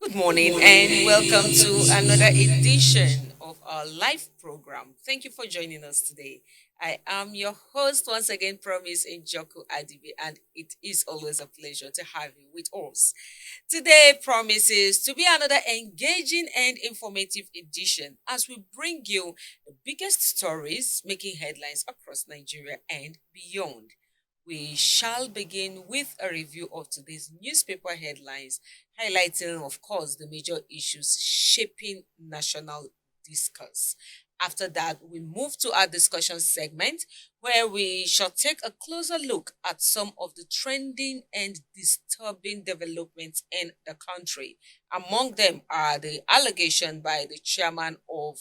Good morning and welcome to another edition of our live program. Thank you for joining us today. I am your host once again, Promise Njoku Adibi, and it is always a pleasure to have you with us. Today promises to be another engaging and informative edition as we bring you the biggest stories making headlines across Nigeria and beyond. We shall begin with a review of today's newspaper headlines, highlighting, of course, the major issues shaping national discourse. After that, we move to our discussion segment where we shall take a closer look at some of the trending and disturbing developments in the country. Among them are the allegation by the chairman of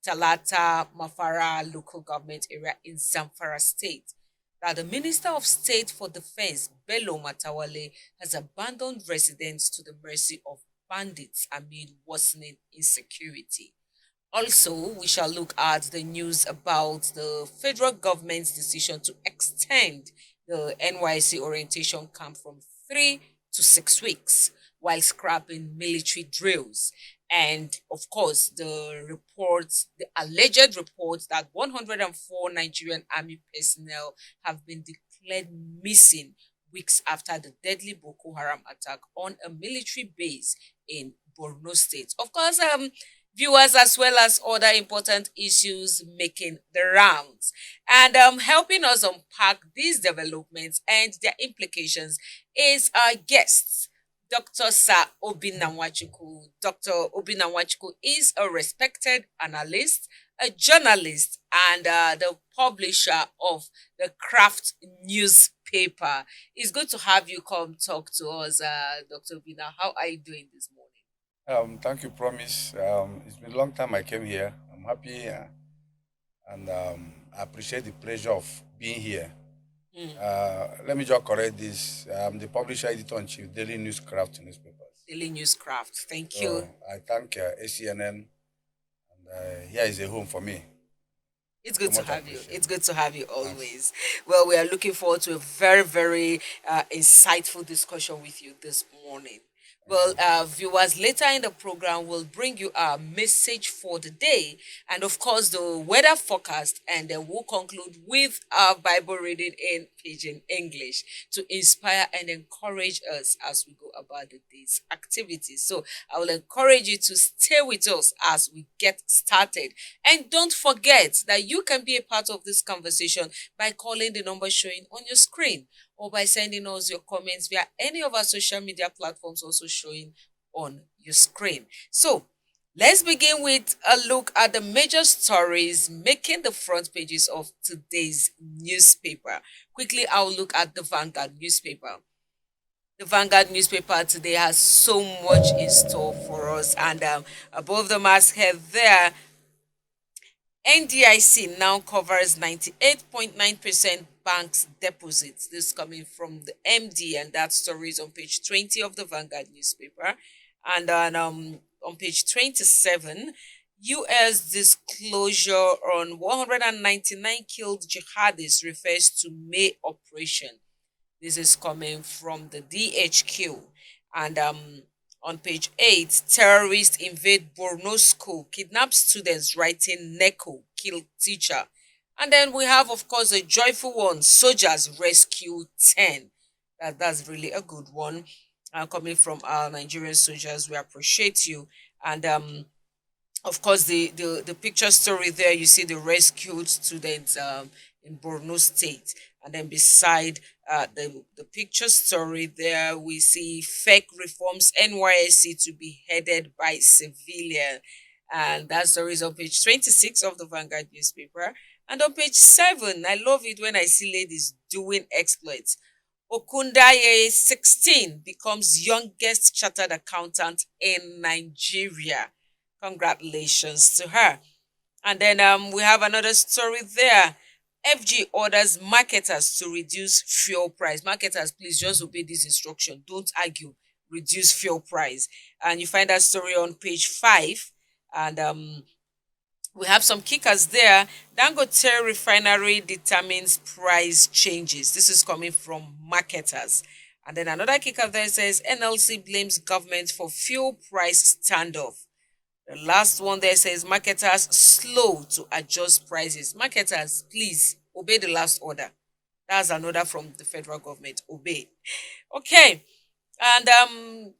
Talata Mafara local government area in Zamfara state that the Minister of State for Defense, Bello Matawale, has abandoned residents to the mercy of bandits amid worsening insecurity. Also, we shall look at the news about the federal government's decision to extend the NYC orientation camp from 3 to 6 weeks while scrapping military drills. And of course, the alleged reports that 104 Nigerian army personnel have been declared missing weeks after the deadly Boko Haram attack on a military base in Borno State. Of course, viewers as well as other important issues making the rounds. And helping us unpack these developments and their implications is our guest, Dr. Sir Obinanwachuku. Dr. Obinanwachuku is a respected analyst, a journalist, and the publisher of the Craft newspaper. It's good to have you come talk to us, Dr. Obina. How are you doing this morning? Thank you, Promise. It's been a long time I came here. I'm happy and I appreciate the pleasure of being here. Mm. Let me just correct this. I'm the publisher editor in chief, Daily Newscraft newspapers. Daily Newscraft. Thank you. So I thank ACNN, and here is a home for me. It's So good to much have you. appreciated. It's good to have you Thanks. always. Well, we are looking forward to a very insightful discussion with you this morning. Thank you. Viewers, later in the program, will bring you our message for the day and, of course, the weather forecast. And then we'll conclude with our Bible reading in Pidgin English to inspire and encourage us as we go about the day's activities. So I will encourage you to stay with us as we get started. And don't forget that you can be a part of this conversation by calling the number showing on your screen or by sending us your comments via any of our social media platforms also showing on your screen. So let's begin with a look at the major stories making the front pages of today's newspaper. Quickly, I'll look at the Vanguard newspaper. The Vanguard newspaper today has so much in store for us, and above the masthead there, NDIC now covers 98.9% banks deposits. This coming from the MD, and that story is on page 20 of the Vanguard newspaper. And then on page 27, US disclosure on 199 killed jihadists refers to May operation. This is coming from the DHQ. And on page 8, terrorists invade Borno school, kidnap students writing NECO, kill teacher. And then we have, of course, a joyful one, soldiers rescue 10. That's really a good one. Coming from our Nigerian soldiers, we appreciate you. And of course, the picture story there, you see the rescued students in Borno State. And then beside the picture story there, we see fake reforms NYSC to be headed by civilian. And that story is on page 26 of the Vanguard newspaper. And on page 7, I love it when I see ladies doing exploits. Okundaye 16 becomes youngest chartered accountant in Nigeria. Congratulations to her. And then we have another story there. FG orders marketers to reduce fuel price. Marketers, please just obey this instruction. Don't argue. Reduce fuel price. And you find that story on page 5. And we have some kickers there. Dangote refinery determines price changes. This is coming from marketers. And then another kicker there says NLC blames government for fuel price standoff. The last one there says marketers slow to adjust prices. Marketers, please obey the last order. That's another from the federal government. Obey. Okay. And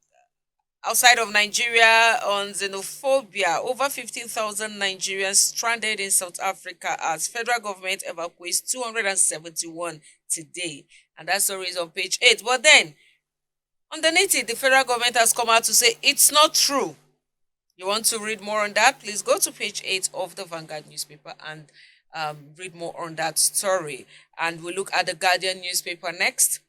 outside of Nigeria on xenophobia, over 15,000 Nigerians stranded in South Africa as federal government evacuates 271 today. And that story is on page 8. But then, underneath it, the federal government has come out to say it's not true. You want to read more on that? Please go to page 8 of the Vanguard newspaper and read more on that story. And we'll look at the Guardian newspaper next.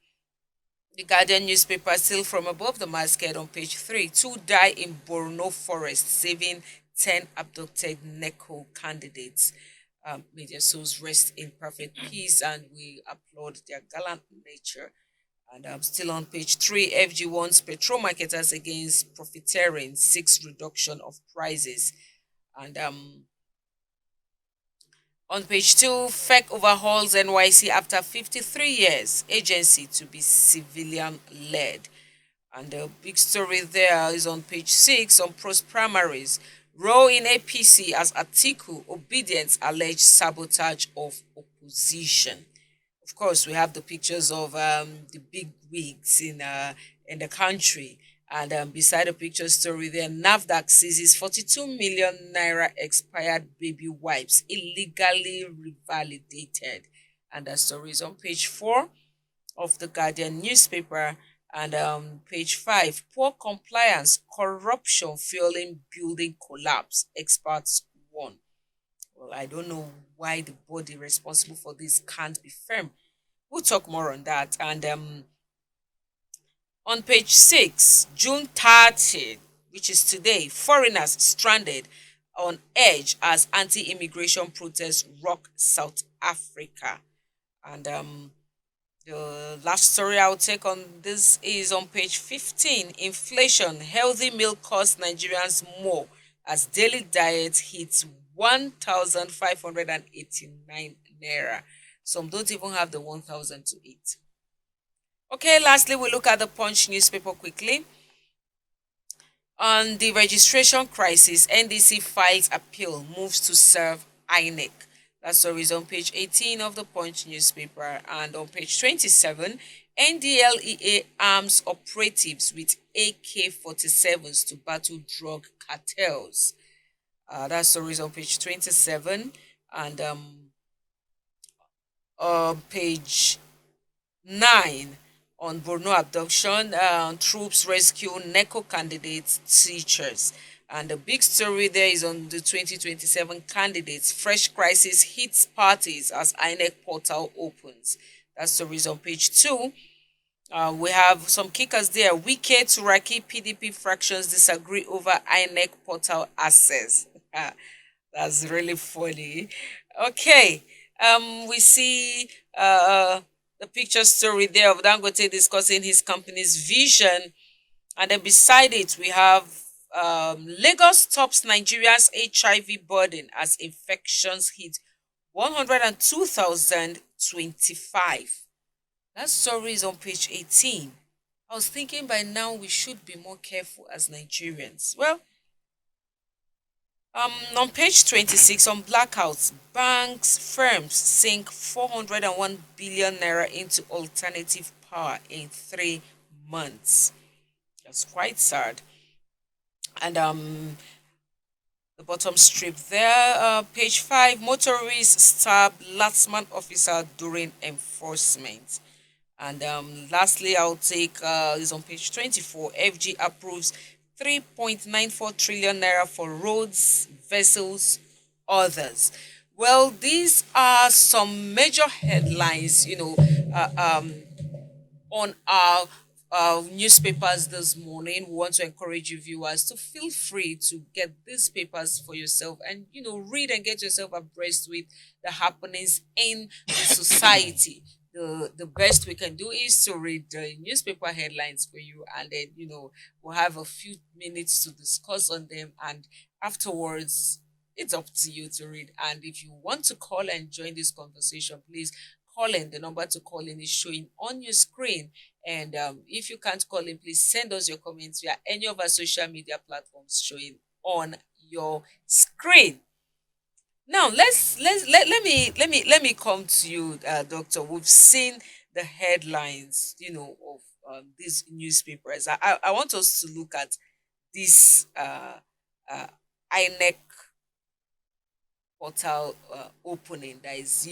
The Guardian newspaper, still from above the masthead on page 3. 2 die in Borno forest, saving 10 abducted NECO candidates. May their souls rest in perfect peace, and we applaud their gallant nature. And I'm still on page 3. FG warns petrol marketers against profiteering, seeks reduction of prices. And on page 2, FEC overhauls NYC after 53 years, agency to be civilian led. And the big story there is on page 6 on post primaries. Role in APC as Atiku, obedience alleged sabotage of opposition. Of course, we have the pictures of the big wigs in the country. And beside the picture story there, NAFDAC seizes 42 million naira expired baby wipes illegally revalidated. And that story is on page 4 of the Guardian newspaper. And page 5, poor compliance, corruption fueling building collapse, experts warn. Well, I don't know why the body responsible for this can't be firm. We'll talk more on that. And on page 6, June 30th, which is today, foreigners stranded on edge as anti-immigration protests rock South Africa. And the last story I'll take on this is on page 15. Inflation, healthy meal costs Nigerians more as daily diet hits 1,589 naira. Some don't even have the 1,000 to eat. Okay, lastly, we look at the Punch newspaper quickly. On the registration crisis, NDC files appeal, moves to serve INEC. That story is on page 18 of the Punch newspaper. And on page 27, NDLEA arms operatives with AK-47s to battle drug cartels. That story is on page 27. And page 9, on Borno abduction, troops rescue NECO candidates, teachers. And the big story there is on the 2027 candidates. Fresh crisis hits parties as INEC portal opens. That story is on page 2. We have some kickers there. Wike, Turaki, PDP fractions disagree over INEC portal access. That's really funny. Okay. We see the picture story there of Dangote discussing his company's vision. And then beside it, we have Lagos tops Nigeria's HIV burden as infections hit 102,025. That story is on page 18. I was thinking by now we should be more careful as Nigerians. Well, on page 26, on blackouts, banks, firms sink 401 billion naira into alternative power in 3 months. That's quite sad. And the bottom strip there, page 5, motorists stab Latsman officer during enforcement. And lastly, I'll take is on page 24. FG approves 3.94 trillion naira for roads, vessels, others. Well, these are some major headlines, on our newspapers this morning. We want to encourage you viewers to feel free to get these papers for yourself and read and get yourself abreast with the happenings in the society. The best we can do is to read the newspaper headlines for you, and then we'll have a few minutes to discuss on them, and afterwards it's up to you to read. And if you want to call and join this conversation, please call in. The number to call in is showing on your screen. And if you can't call in, please send us your comments via any of our social media platforms showing on your screen. Now let me come to you, doctor. We've seen the headlines, of these newspapers. I want us to look at this uh, INEC portal opening that is,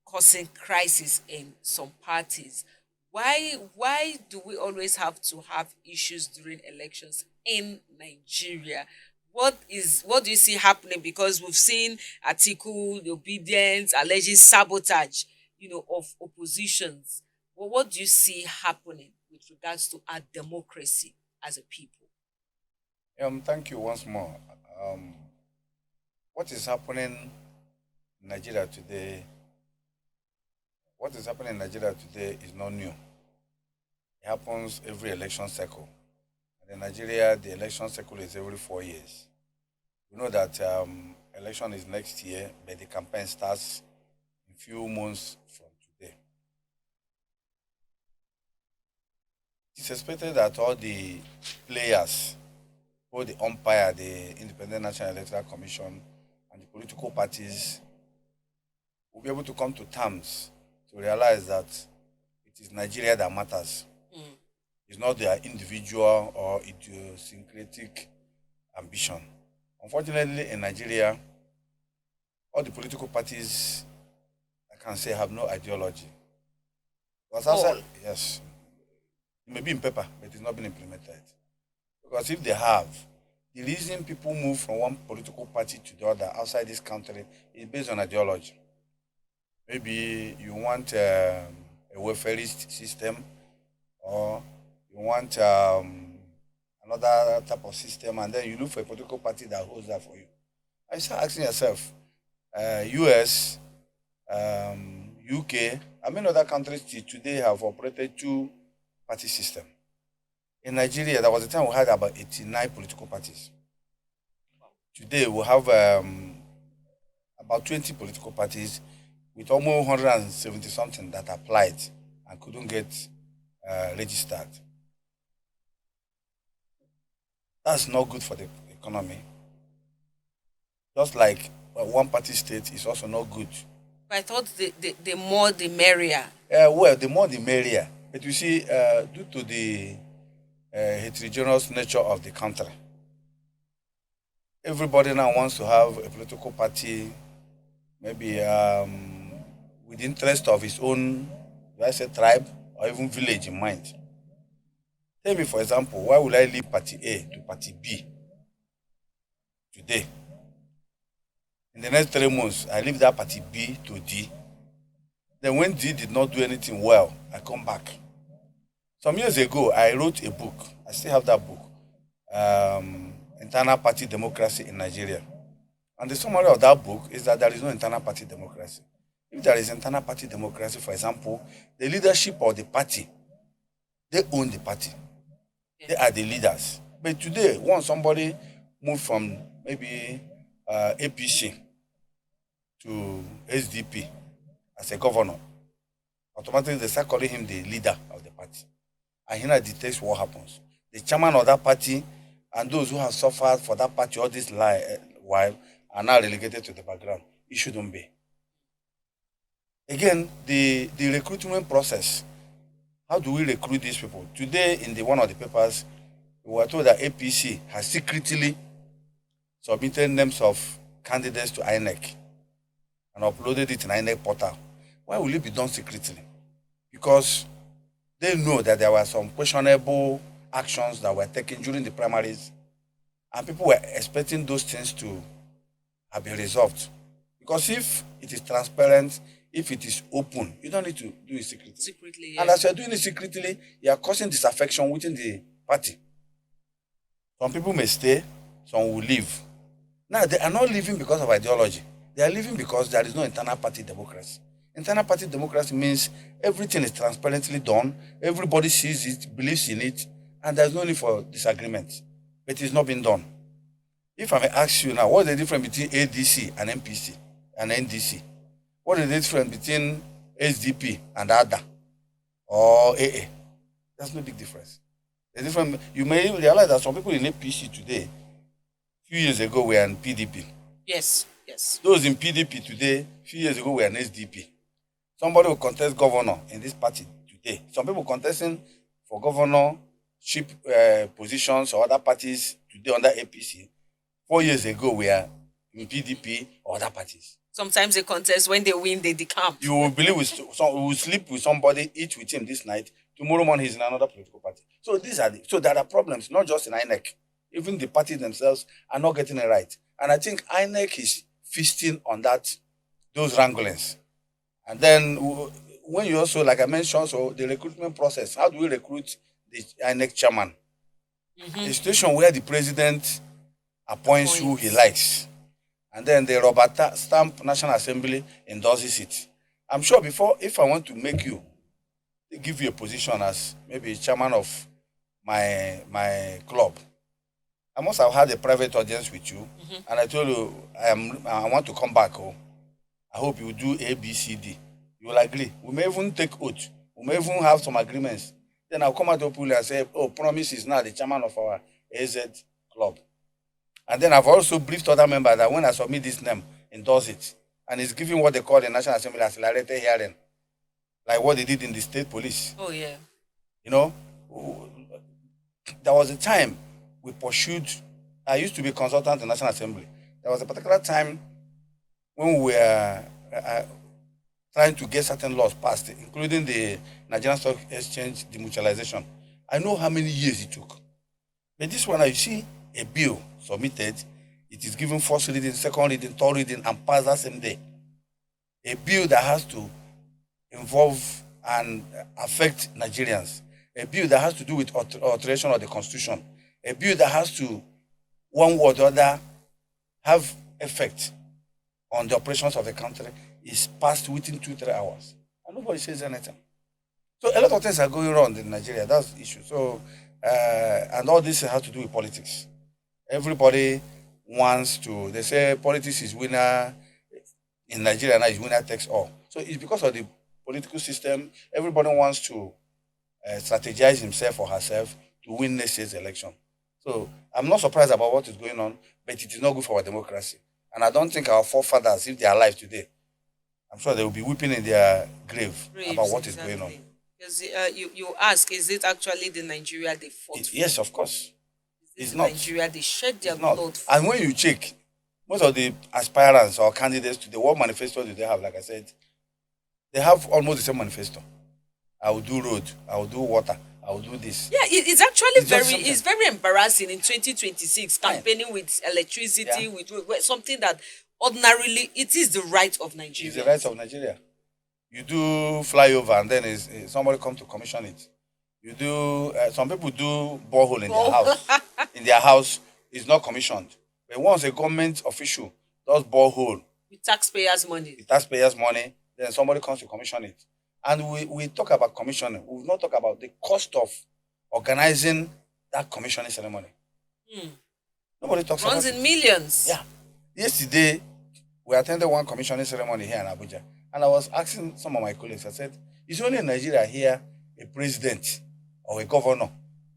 causing crisis in some parties. Why do we always have to have issues during elections in Nigeria? What do you see happening? Because we've seen article the obedience alleging sabotage, of oppositions. What do you see happening with regards to our democracy as a people? Thank you once more. Um, what is happening in Nigeria today? What is happening in Nigeria today is not new. It happens every election cycle. And in Nigeria, the election cycle is every 4 years. We know that election is next year, but the campaign starts in few months from today. It's expected that all the players, both the umpire, the Independent National Electoral Commission, and the political parties will be able to come to terms to realize that it is Nigeria that matters. Mm. It's not their individual or idiosyncratic ambition. Unfortunately, in Nigeria, all the political parties, I can say, have no ideology. Because outside, yes, it may be in paper, but it's not been implemented. Because if they have, the reason people move from one political party to the other outside this country is based on ideology. Maybe you want a welfarist system, or you want another type of system, and then you look for a political party that holds that for you. And you start asking yourself, US, UK, and many other countries today have operated two-party system. In Nigeria, there was a time we had about 89 political parties. Today, we have about 20 political parties with almost 170 something that applied and couldn't get registered. That's not good for the economy. Just like one party state is also not good. But I thought the more the merrier. Well, the more the merrier. But you see, due to the heterogeneous nature of the country, everybody now wants to have a political party, maybe with the interest of his own, do I say tribe or even village in mind. Tell me, for example, why would I leave party A to party B today? In the next 3 months, I leave that party B to D. Then when D did not do anything well, I come back. Some years ago, I wrote a book. I still have that book, Internal Party Democracy in Nigeria. And the summary of that book is that there is no internal party democracy. If there is internal party democracy, for example, the leadership of the party, they own the party. They are the leaders. But today, once somebody moves from maybe APC to SDP as a governor, automatically they start calling him the leader of the party. And he now dictates what happens. The chairman of that party and those who have suffered for that party all this while are now relegated to the background. It shouldn't be. Again, the recruitment process. How do we recruit these people? Today, in one of the papers, we were told that APC has secretly submitted names of candidates to INEC and uploaded it in INEC portal. Why will it be done secretly? Because they know that there were some questionable actions that were taken during the primaries, and people were expecting those things to have been resolved. Because if it is transparent, if it is open, you don't need to do it secretly. Yeah. And as you're doing it secretly, you are causing disaffection within the party. Some people may stay, some will leave. Now, they are not leaving because of ideology. They are leaving because there is no internal party democracy. Internal party democracy means everything is transparently done, everybody sees it, believes in it, and there's no need for disagreement. But it's not being done. If I may ask you now, what's the difference between ADC and MPC and NDC? What is the difference between SDP and ADA or AA. There's no big difference. The difference, you may realize that some people in APC today, a few years ago, were in PDP. Yes, yes. Those in PDP today, a few years ago, were in SDP. Somebody will contest governor in this party today. Some people contesting for governorship positions or other parties today under APC. 4 years ago, were in PDP or other parties. Sometimes they contest, when they win, they decamp. You will believe we will sleep with somebody, eat with him this night. Tomorrow morning, he's in another political party. So there are problems, not just in INEC. Even the parties themselves are not getting it right. And I think INEC is feasting on those wranglings. And then when you also, like I mentioned, so the recruitment process, how do we recruit the INEC chairman? A situation where the president appoints who he likes, and then the Robert Stamp National Assembly endorses it. I'm sure if I want to make you, give you a position as maybe chairman of my club, I must have had a private audience with you, and I told you I want to come back. Oh, I hope you do A, B, C, D. You will agree. We may even take oath. We may even have some agreements. Then I'll come out to Puli and say, oh, Promise is now the chairman of our AZ club. And then I've also briefed other members that when I submit this name, endorse it. And it's giving what they call the National Assembly accelerated hearing, like what they did in the state police. Oh, yeah. You know, there was a time we pursued, I used to be a consultant in the National Assembly. There was a particular time when we were trying to get certain laws passed, including the Nigerian Stock Exchange demutualization. I know how many years it took. But this one, you see a bill submitted, it is given first reading, second reading, third reading, and passed that same day. A bill that has to involve and affect Nigerians. A bill that has to do with alteration of the constitution. A bill that has to, one way or the other, have effect on the operations of the country is passed within 2-3 hours. And nobody says anything. So a lot of things are going on in Nigeria. That's the issue. So, and all this has to do with politics. Everybody wants to, they say politics is winner, in Nigeria now is winner takes all. So it's because of the political system, everybody wants to strategize himself or herself to win next year's election. So I'm not surprised about what is going on, but it is not good for our democracy. And I don't think our forefathers, if they are alive today, I'm sure they will be weeping in their grave about what is going on. Because you ask, is it actually the Nigeria they fought for? Yes, of course. It's not. Nigeria they shed their blood for. And when you check, most of the aspirants or candidates to the what manifesto do they have? Like I said, they have almost the same manifesto. I will do road, I will do water, I will do this. Yeah, it's actually it's very embarrassing in 2026 campaigning with electricity, with something that ordinarily it is the right of Nigeria. It's the right of Nigeria. You do flyover and then somebody come to commission it. You do some people do borehole in their house. In their house, it's not commissioned. But once a government official does borehole with taxpayers' money, then somebody comes to commission it. And we talk about commissioning. We will not talk about the cost of organizing that commissioning ceremony. Nobody talks about it. Runs in millions. Yeah. Yesterday, we attended one commissioning ceremony here in Abuja. And I was asking some of my colleagues, I said, it's only in Nigeria here a president or a governor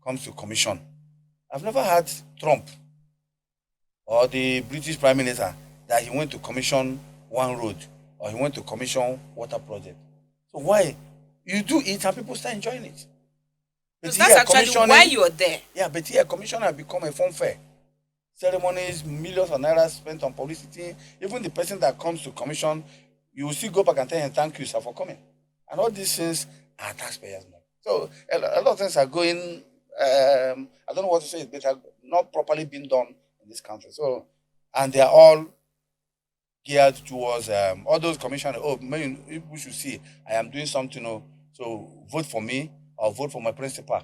comes to commission. I've never had Trump or the British Prime Minister that he went to commission one road or he went to commission water project. So why? You do it and people start enjoying it. But that's actually why you're there. Yeah, but here commission has become a fun fair. Ceremonies, millions of naira spent on publicity. Even the person that comes to commission, you will still go back and tell him thank you, sir, for coming. And all these things are taxpayers' money. So a lot of things are going, I don't know what to say, but are not properly being done in this country. So, and they are all geared towards all those commissioners. Oh, maybe people should see I am doing something. So vote for me or vote for my principal.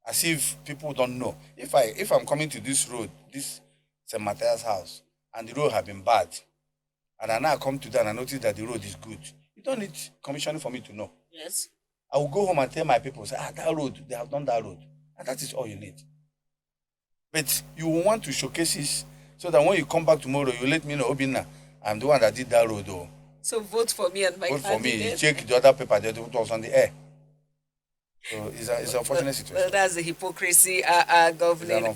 As if people don't know. If I'm coming to this road, this St. Matthias house, and the road have been bad, and I now come to that and I notice that the road is good, you don't need commissioning for me to know. Yes. I will go home and tell my people, say, that road, they have done that road. And that is all you need. But you want to showcase this so that when you come back tomorrow, you let me know, Obina, I'm the one that did that road. So vote for me and my Vote for me. candidate. Check the other paper that was on the air. So it's an unfortunate situation. Well, that's the hypocrisy governing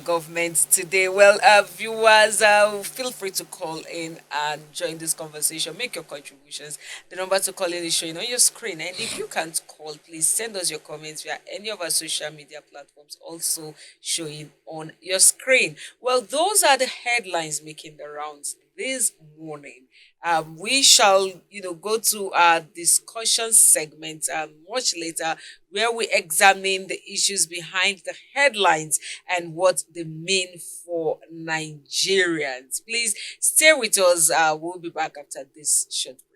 government today. Well, viewers, feel free to call in and join this conversation. Make your contributions. The number to call in is showing on your screen. And if you can't call, please send us your comments via any of our social media platforms, also showing on your screen. Well, those are the headlines making the rounds this morning. We shall, go to our discussion segment much later, where we examine the issues behind the headlines and what they mean for Nigerians. Please stay with us. We'll be back after this short break.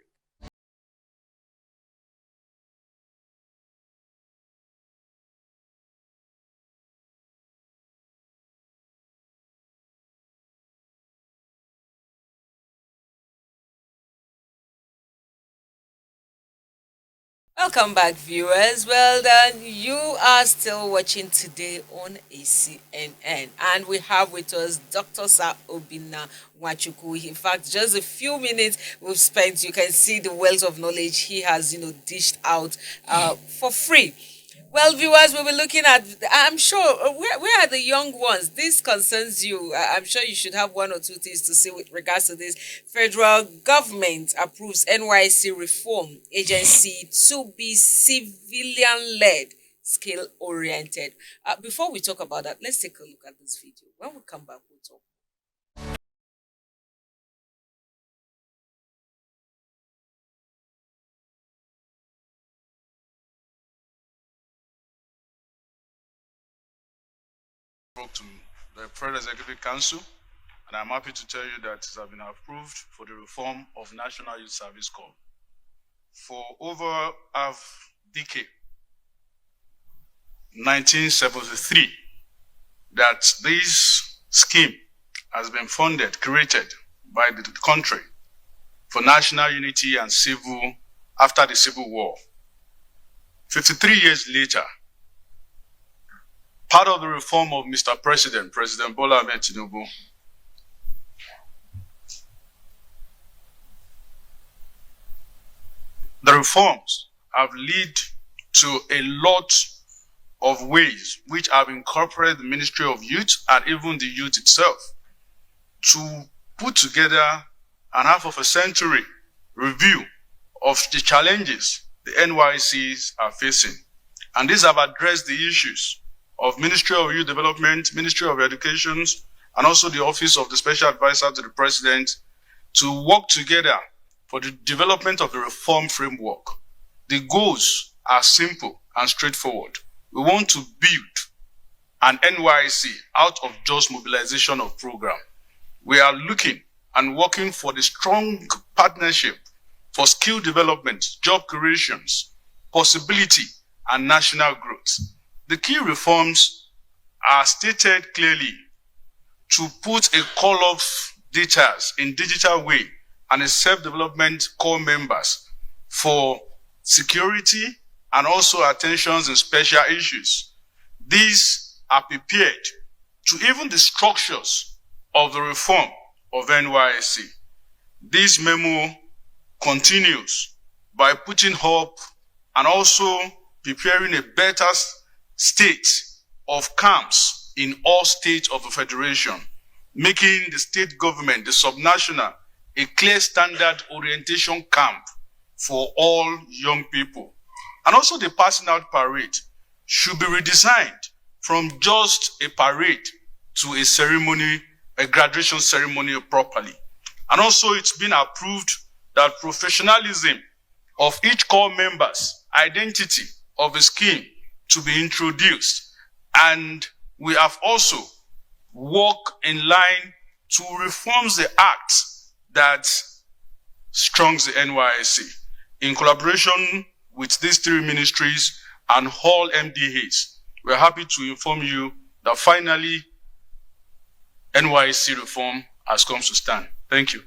Welcome back, viewers. Well, then you are still watching today on ACNN, and we have with us Dr. Sir Obinna Nwachukwu. In fact, just a few minutes we've spent, you can see the wealth of knowledge he has, dished out for free. Well, viewers, we were looking at, I'm sure, where are the young ones? This concerns you. I'm sure you should have one or two things to say with regards to this. Federal government approves NYC reform agency to be civilian-led, skill-oriented. Before we talk about that, let's take a look at this video. When we come back, we'll talk. Spoke to the Federal Executive Council, and I'm happy to tell you that it has been approved for the reform of National Youth Service Corps. For over half decade, 1973, that this scheme has been funded, created by the country for national unity and civil, after the Civil War. 53 years later, part of the reform of Mr. President, President Bola Ahmed Tinubu, the reforms have led to a lot of ways which have incorporated the Ministry of Youth and even the youth itself to put together an half of a century review of the challenges the NYCs are facing. And these have addressed the issues of Ministry of Youth Development, Ministry of Education, and also the Office of the Special Advisor to the President to work together for the development of the reform framework. The goals are simple and straightforward. We want to build an NYC out of just mobilization of program. We are looking and working for the strong partnership for skill development, job creations, possibility, and national growth. The key reforms are stated clearly to put a call of data in digital way and a self-development core members for security and also attentions in special issues. These are prepared to even the structures of the reform of NYSC. This memo continues by putting up and also preparing a better state of camps in all states of the Federation, making the state government, the subnational, a clear standard orientation camp for all young people. And also the passing out parade should be redesigned from just a parade to a ceremony, a graduation ceremony properly. And also it's been approved that professionalism of each core member's identity of a scheme to be introduced. And we have also worked in line to reform the act that strongs the NYSC in collaboration with these three ministries and all MDAs. We're happy to inform you that finally NYSC reform has come to stand. Thank you.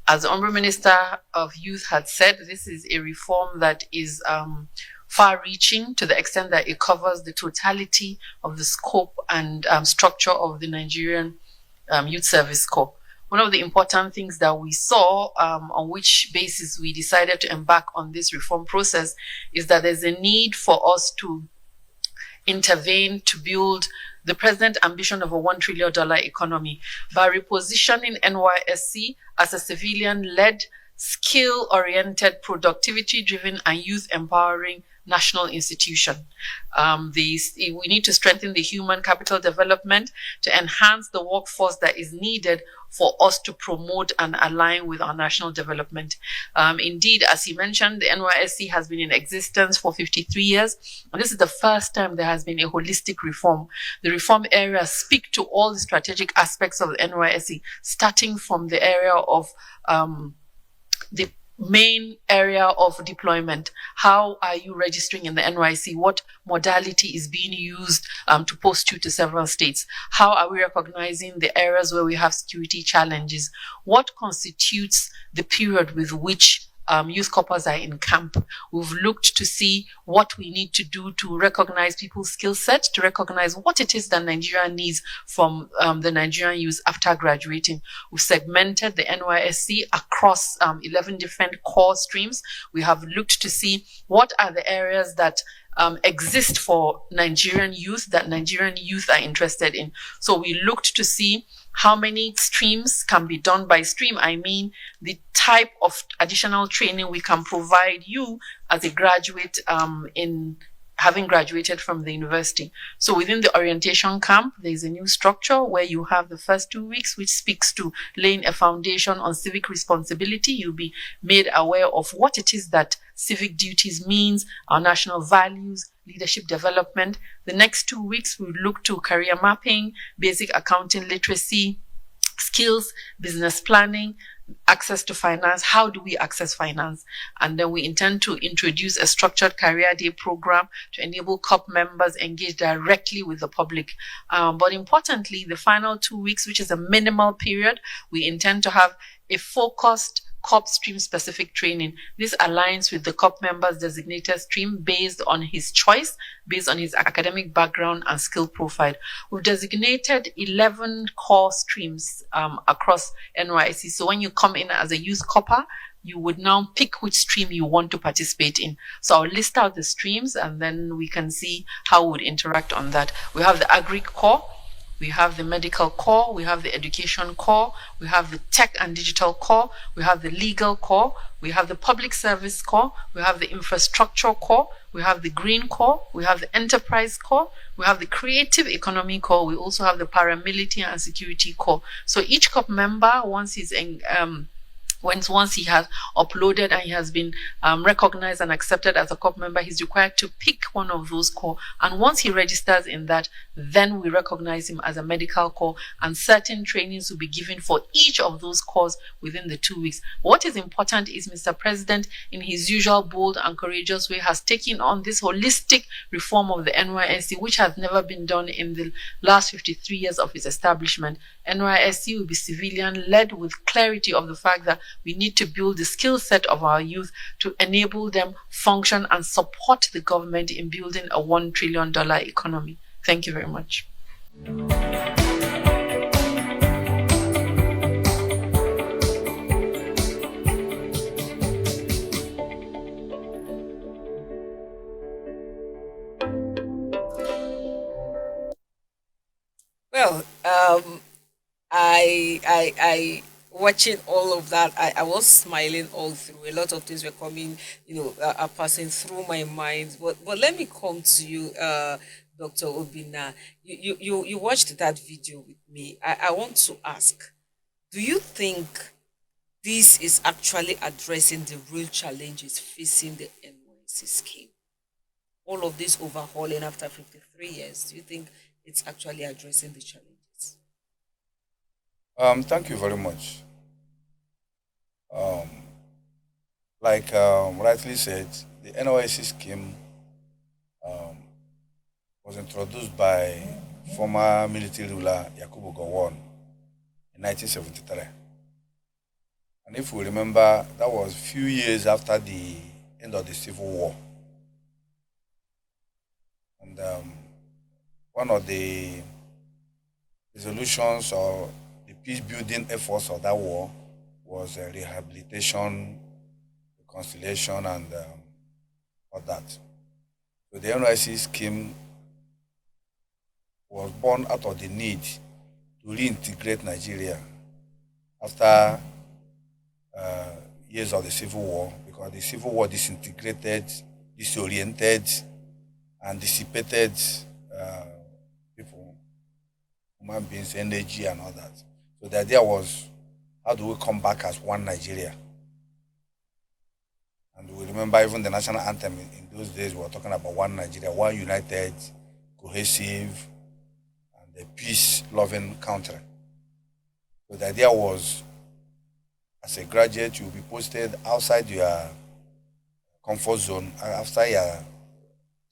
As the Honourable Minister of Youth had said, this is a reform that is far-reaching to the extent that it covers the totality of the scope and structure of the Nigerian Youth Service Corps. one of the important things that we saw, on which basis we decided to embark on this reform process, is that there's a need for us to intervene to build the present ambition of a $1 trillion economy by repositioning NYSC as a civilian-led, skill-oriented, productivity-driven, and youth-empowering national institution. We need to strengthen the human capital development to enhance the workforce that is needed for us to promote and align with our national development. Indeed, as you mentioned, the NYSC has been in existence for 53 years, and this is the first time there has been a holistic reform. The reform areas speak to all the strategic aspects of the NYSC, starting from the area of the main area of deployment. How are you registering in the NYC? What modality is being used to post you to several states? How are we recognizing the areas where we have security challenges? What constitutes the period with which youth corps are in camp? We've looked to see what we need to do to recognize people's skill set, to recognize what it is that Nigeria needs from the Nigerian youth after graduating. We've segmented the NYSC across 11 different core streams. We have looked to see what are the areas that exist for Nigerian youth that Nigerian youth are interested in. So we looked to see how many streams can be done. By stream, I mean the type of additional training we can provide you as a graduate in having graduated from the university. So within the orientation camp, there's a new structure where you have the first 2 weeks, which speaks to laying a foundation on civic responsibility. You'll be made aware of what it is that civic duties means, our national values, leadership development. The next 2 weeks, we look to career mapping, basic accounting literacy, skills, business planning, access to finance. How do we access finance? And then we intend to introduce a structured career day program to enable COP members engage directly with the public. But importantly, the final 2 weeks, which is a minimal period, we intend to have a focused COP stream specific training. This aligns with the COP member's designated stream based on his choice, based on his academic background and skill profile. We've designated 11 core streams across NYC. So when you come in as a youth corper, you would now pick which stream you want to participate in. So I'll list out the streams and then we can see how we would interact on that. We have the agri core, we have the medical core, we have the education core, we have the tech and digital core, we have the legal core, we have the public service core, we have the infrastructure core, we have the green core, we have the enterprise core, we have the creative economy core, we also have the paramilitary and security core. So each COP member, once he has uploaded and he has been recognized and accepted as a COP member, he's required to pick one of those core. And once he registers in that, then we recognize him as a medical core, and certain trainings will be given for each of those cores within the 2 weeks. What is important is Mr. President, in his usual bold and courageous way, has taken on this holistic reform of the NYSC, which has never been done in the last 53 years of its establishment. NYSC will be civilian-led with clarity of the fact that we need to build the skill set of our youth to enable them function and support the government in building a $1 trillion economy. Thank you very much. Well, I watching all of that, I was smiling all through. A lot of things were coming, are passing through my mind. But let me come to you, Dr. Obina. You watched that video with me. I want to ask, do you think this is actually addressing the real challenges facing the NYC scheme? All of this overhauling after 53 years, do you think it's actually addressing the challenges? Thank you very much. Like rightly said, the NYC scheme was introduced by former military ruler Yakubu Gowon in 1973. And if we remember, that was a few years after the end of the Civil War. And one of the resolutions or the peace building efforts of that war was rehabilitation, reconciliation, and all that. So the NYC scheme was born out of the need to reintegrate Nigeria after years of the Civil War, because the Civil War disintegrated, disoriented, and dissipated people, human beings, energy, and all that. So the idea was, how do we come back as one Nigeria? And we remember even the national anthem in those days, we were talking about one Nigeria, one united, cohesive, and a peace-loving country. So the idea was, as a graduate, you'll be posted outside your comfort zone, outside your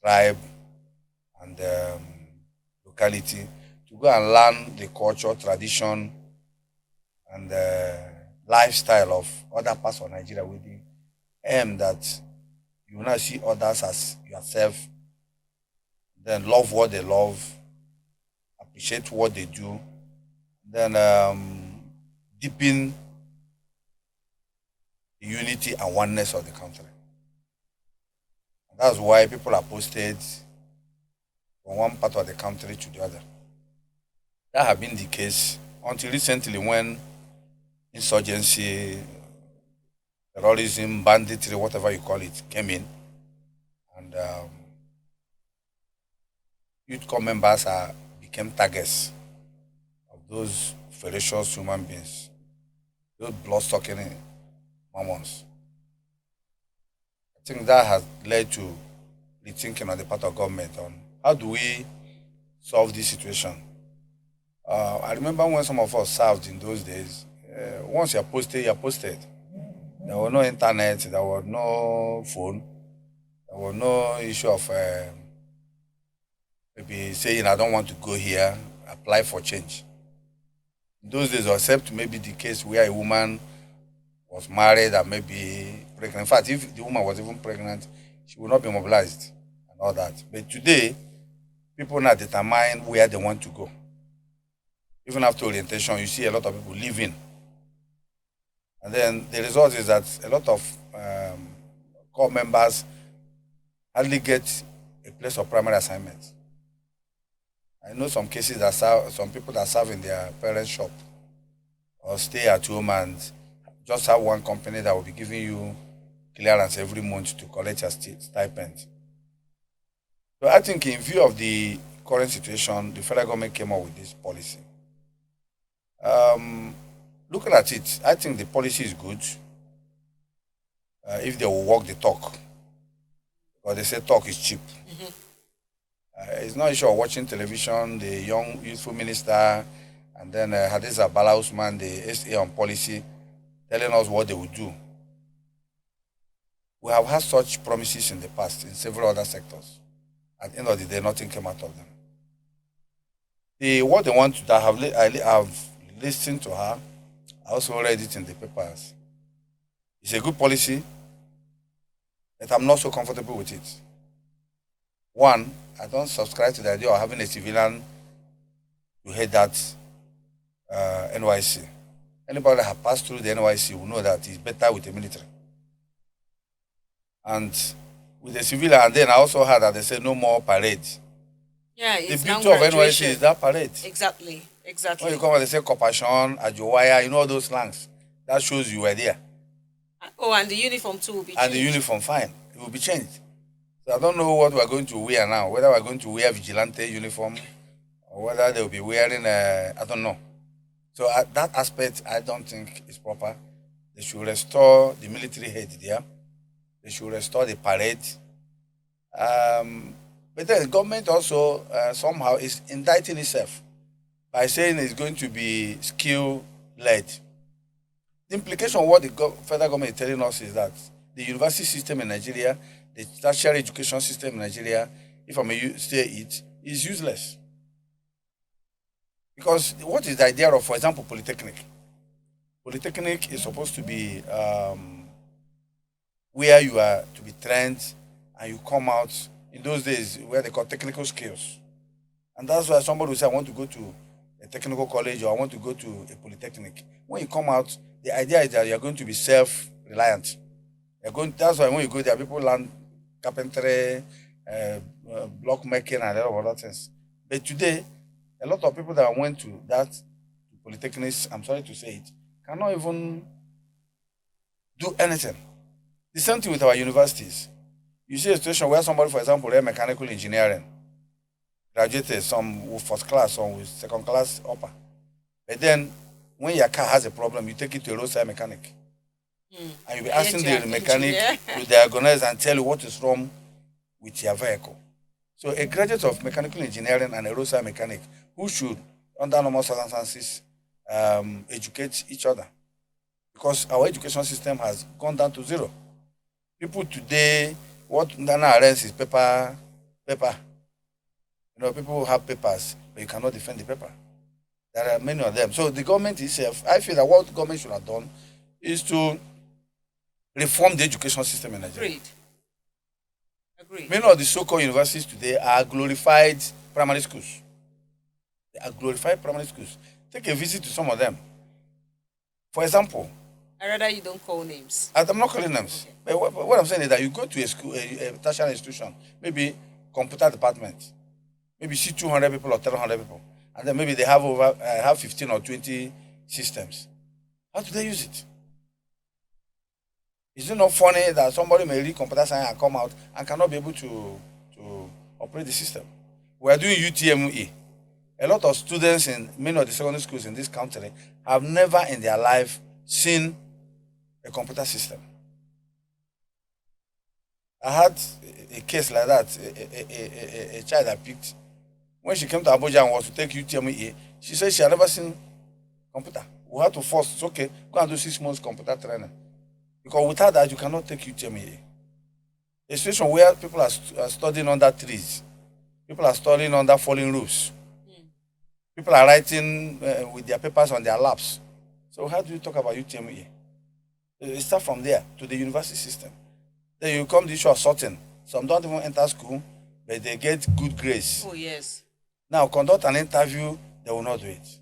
tribe and locality, to go and learn the culture, tradition, and lifestyle of other parts of Nigeria, with the aim that you will not see others as yourself, then love what they love, appreciate what they do, then deepen the unity and oneness of the country. And that's why people are posted from one part of the country to the other. That has been the case until recently, when insurgency, terrorism, banditry, whatever you call it, came in, and youth corps members became targets of those ferocious human beings, those blood-sucking mammons. I think that has led to rethinking on the part of government on how do we solve this situation. I remember when some of us served in those days, once you're posted, you're posted. There was no internet, there was no phone, there was no issue of maybe saying, I don't want to go here, apply for change. In those days, except maybe the case where a woman was married and maybe pregnant. In fact, if the woman was even pregnant, she would not be mobilized and all that. But today, people now determine where they want to go. Even after orientation, you see a lot of people leaving. And then the result is that a lot of corps members hardly get a place of primary assignment. I know some cases that some people that serve in their parents' shop or stay at home and just have one company that will be giving you clearance every month to collect your stipend. So I think, in view of the current situation, the federal government came up with this policy. Looking at it, I think the policy is good if they will walk the talk. Because they say talk is cheap. It's not issue of watching television, the young youthful minister, and then Hadiza Bala Usman, the SA on policy, telling us what they will do. We have had such promises in the past in several other sectors. At the end of the day, nothing came out of them. What they want to, I have listened to her. I also read it in the papers. It's a good policy, but I'm not so comfortable with it. One, I don't subscribe to the idea of having a civilian to head that NYC. Anybody that has passed through the NYC will know that it's better with the military. And with the civilian, and then I also heard that they say no more parade. Yeah, The it's beauty of NYC is that parade. Exactly. When you come and they say Compassion, Ajowaya, you know all those slangs. That shows you were there. Oh, and the uniform too will be changed. And the uniform, fine. It will be changed. So I don't know what we're going to wear now. Whether we're going to wear vigilante uniform or whether they'll be wearing, I don't know. So that aspect, I don't think is proper. They should restore the military head there. They should restore the parade. But then the government also somehow is indicting itself by saying it's going to be skill-led. The implication of what the federal government is telling us is that the university system in Nigeria, the tertiary education system in Nigeria, if I may say it, is useless. Because what is the idea of, for example, Polytechnic? Polytechnic is supposed to be where you are to be trained and you come out, in those days, where they call technical skills. And that's why somebody will say, I want to go to a technical college or I want to go to a polytechnic. When you come out, the idea is that you're going to be self-reliant. That's why when you go there, people learn carpentry, block making, and a lot of other things. But today, a lot of people that went to that polytechnics, I'm sorry to say it, cannot even do anything. The same thing with our universities. You see a situation where somebody, for example, learn mechanical engineering, graduated, some with first class, some with second class upper. But then, when your car has a problem, you take it to a roadside mechanic. And you'll be asking the mechanic to diagnose and tell you what is wrong with your vehicle. So a graduate of mechanical engineering and a roadside mechanic who should, under normal circumstances, educate each other. Because our education system has gone down to zero. People today, what now arrests is paper. People have papers, but you cannot defend the paper. There are many of them. So the government itself, I feel that what the government should have done is to reform the education system in Nigeria. Agreed. Many of the so-called universities today are glorified primary schools. They are glorified primary schools. Take a visit to some of them. For example, I rather you don't call names. I'm not calling names. Okay. But what I'm saying is that you go to a school, a tertiary institution, maybe computer department, maybe see 200 people or 300 people, and then maybe they have 15 or 20 systems. How do they use it? Is it not funny that somebody may read computer science and come out and cannot be able to operate the system? We are doing UTME. A lot of students in many of the secondary schools in this country have never in their life seen a computer system. I had a case like that, a child I picked. When she came to Abuja and was to take UTME, she said she had never seen computer. We had to force, it's okay, go and do 6 months computer training. Because without that, you cannot take UTME. A situation where people are studying under trees, people are studying under falling roofs, people are writing with their papers on their laps. So how do you talk about UTME? You start from there to the university system. Then you come to the issue of sorting. Some don't even enter school, but they get good grades. Oh, yes. Now, conduct an interview, they will not do it.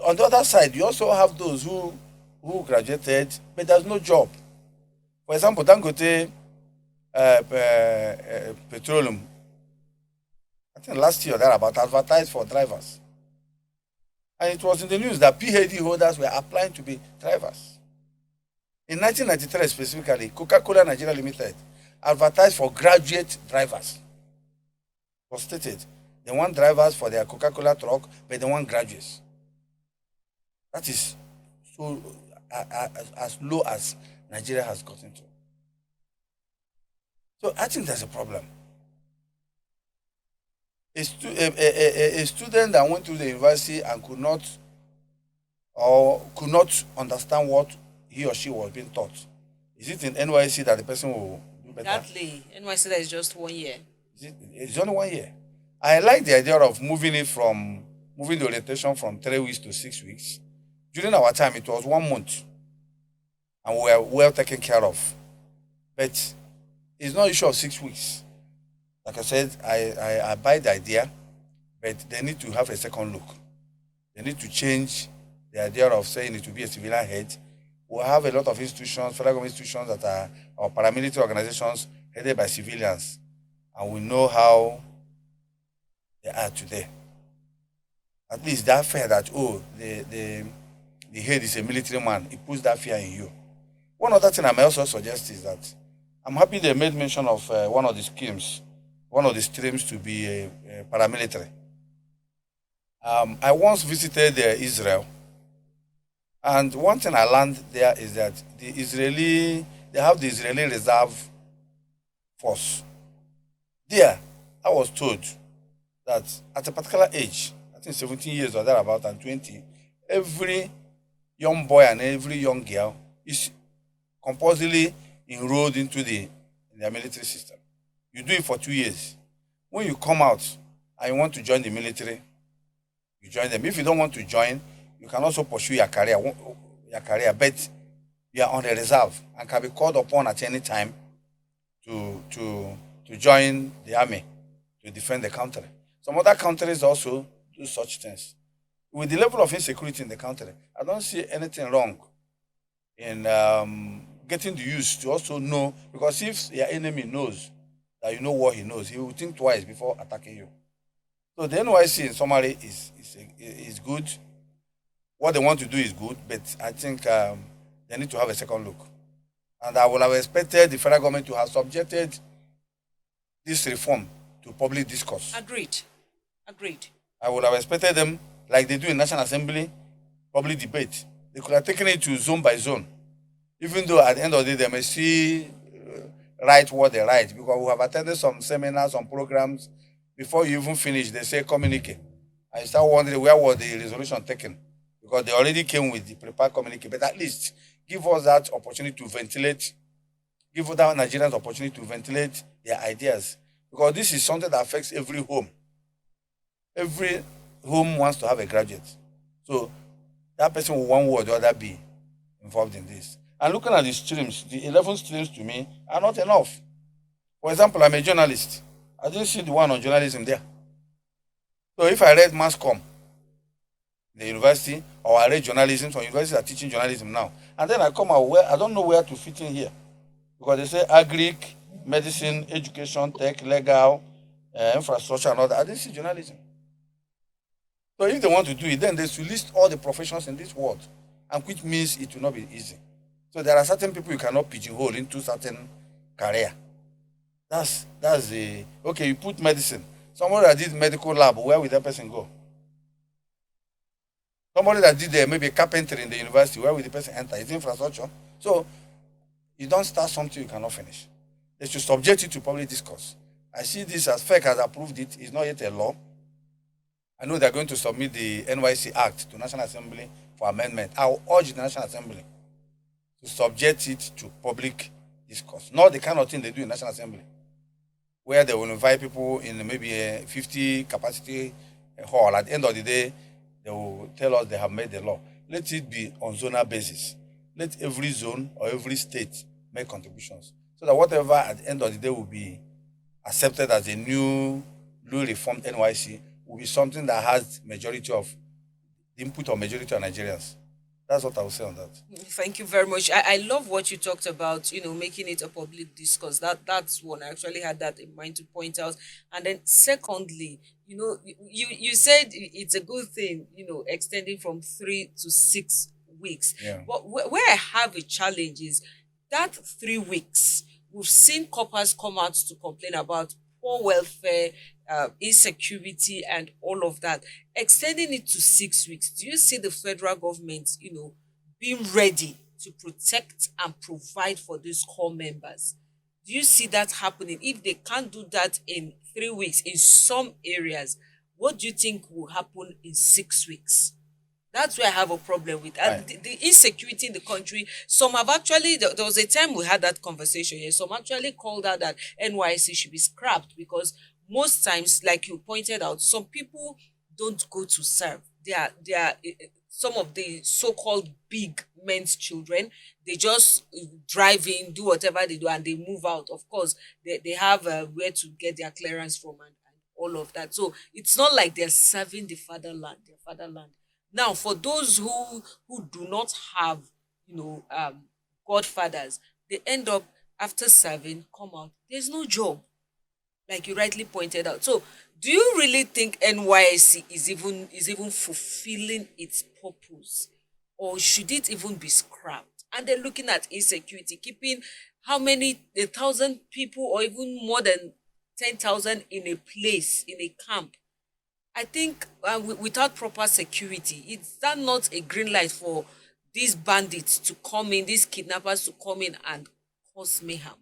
On the other side, you also have those who graduated, but there's no job. For example, Dangote Petroleum, I think last year they're about advertised for drivers. And it was in the news that PhD holders were applying to be drivers. In 1993 specifically, Coca-Cola Nigeria Limited advertised for graduate drivers. It was stated they want drivers for their Coca-Cola truck, but they want graduates. That is so as low as Nigeria has gotten to. So I think there's a problem. A student that went to the university and could not understand what he or she was being taught. Is it in NYC that the person will do better? Exactly. NYC that is just 1 year. It's only 1 year. I like the idea of moving the orientation from 3 weeks to 6 weeks. During our time, it was 1 month. And we were well taken care of. But it's not an issue of 6 weeks. Like I said, I buy the idea, but they need to have a second look. They need to change the idea of saying it to be a civilian head. We have a lot of institutions, federal government institutions that are our paramilitary organizations headed by civilians. And we know how they are today. At least that fear that, the head is a military man, it puts that fear in you. One other thing I may also suggest is that I'm happy they made mention of one of the schemes, one of the streams to be a paramilitary. I once visited Israel, and one thing I learned there is that they have the Israeli Reserve Force. There, I was told that at a particular age, I think 17 years or thereabout and 20, every young boy and every young girl is compulsorily enrolled into their military system. You do it for 2 years. When you come out and you want to join the military, you join them. If you don't want to join, you can also pursue your career, but you are on the reserve and can be called upon at any time to join the army to defend the country. Some other countries also do such things. With the level of insecurity in the country, I don't see anything wrong in getting the youth to also know, because if your enemy knows that you know what he knows, he will think twice before attacking you. So the NYC in summary is good. What they want to do is good, but I think they need to have a second look. And I would have expected the federal government to have subjected this reform to public discourse. Agreed. I would have expected them, like they do in National Assembly, public debate. They could have taken it to zone by zone, even though at the end of the day they may see write what they write, because we have attended some seminars, some programs. Before you even finish, they say communique. I start wondering where was the resolution taken, because they already came with the prepared communique. But at least give us that opportunity to ventilate, give other Nigerians opportunity to ventilate their ideas, because this is something that affects every home. Every home wants to have a graduate. So that person will one way or the other be involved in this. And looking at the streams, the 11 streams to me are not enough. For example, I'm a journalist. I didn't see the one on journalism there. So if I read mass comm, the university, or I read journalism, some universities are teaching journalism now, and then I come out where I don't know where to fit in here, because they say agric, medicine, education, tech, legal, infrastructure, and all that. I didn't see journalism. So if they want to do it, then they should list all the professions in this world, and which means it will not be easy. So there are certain people you cannot pigeonhole into certain career. That's the okay. You put medicine. Somebody that did medical lab, where will that person go? Somebody that did maybe carpentry in the university, where will the person enter? It's infrastructure. So you don't start something you cannot finish. They should subject it to public discourse. I see this as FEC has approved it. It's not yet a law. I know they're going to submit the NYC Act to National Assembly for amendment. I will urge the National Assembly to subject it to public discourse. Not the kind of thing they do in National Assembly, where they will invite people in maybe a 50 capacity hall. At the end of the day, they will tell us they have made the law. Let it be on zonal basis. Let every zone or every state make contributions, so that whatever at the end of the day will be accepted as a newly reformed NYC will be something that has majority of the input of majority of Nigerians. That's what I will say on that. Thank you very much. I love what you talked about, making it a public discourse. That's one. I actually had that in mind to point out. And then secondly, you said it's a good thing, extending from 3 to 6 weeks. Yeah. But where I have a challenge is that 3 weeks, we've seen coppers come out to complain about poor welfare, insecurity, and all of that. Extending it to 6 weeks, do you see the federal government, being ready to protect and provide for these core members? Do you see that happening? If they can't do that in 3 weeks in some areas, what do you think will happen in 6 weeks? That's where I have a problem with. And Right. the insecurity in the country, some have actually, there was a time we had that conversation here, some actually called out that NYC should be scrapped, because most times, like you pointed out, some people don't go to serve. They are some of the so-called big men's children. They just drive in, do whatever they do, and they move out. Of course, they have where to get their clearance from, and all of that. So it's not like they're serving their fatherland. Now, for those who do not have, godfathers, they end up after serving, come out. There's no job, like you rightly pointed out. So, do you really think NYSC is even fulfilling its purpose, or should it even be scrapped? And they're looking at insecurity, keeping how many 1,000 people, or even more than 10,000 in a place, in a camp. I think without proper security, is that not a green light for these bandits to come in, these kidnappers to come in and cause mayhem?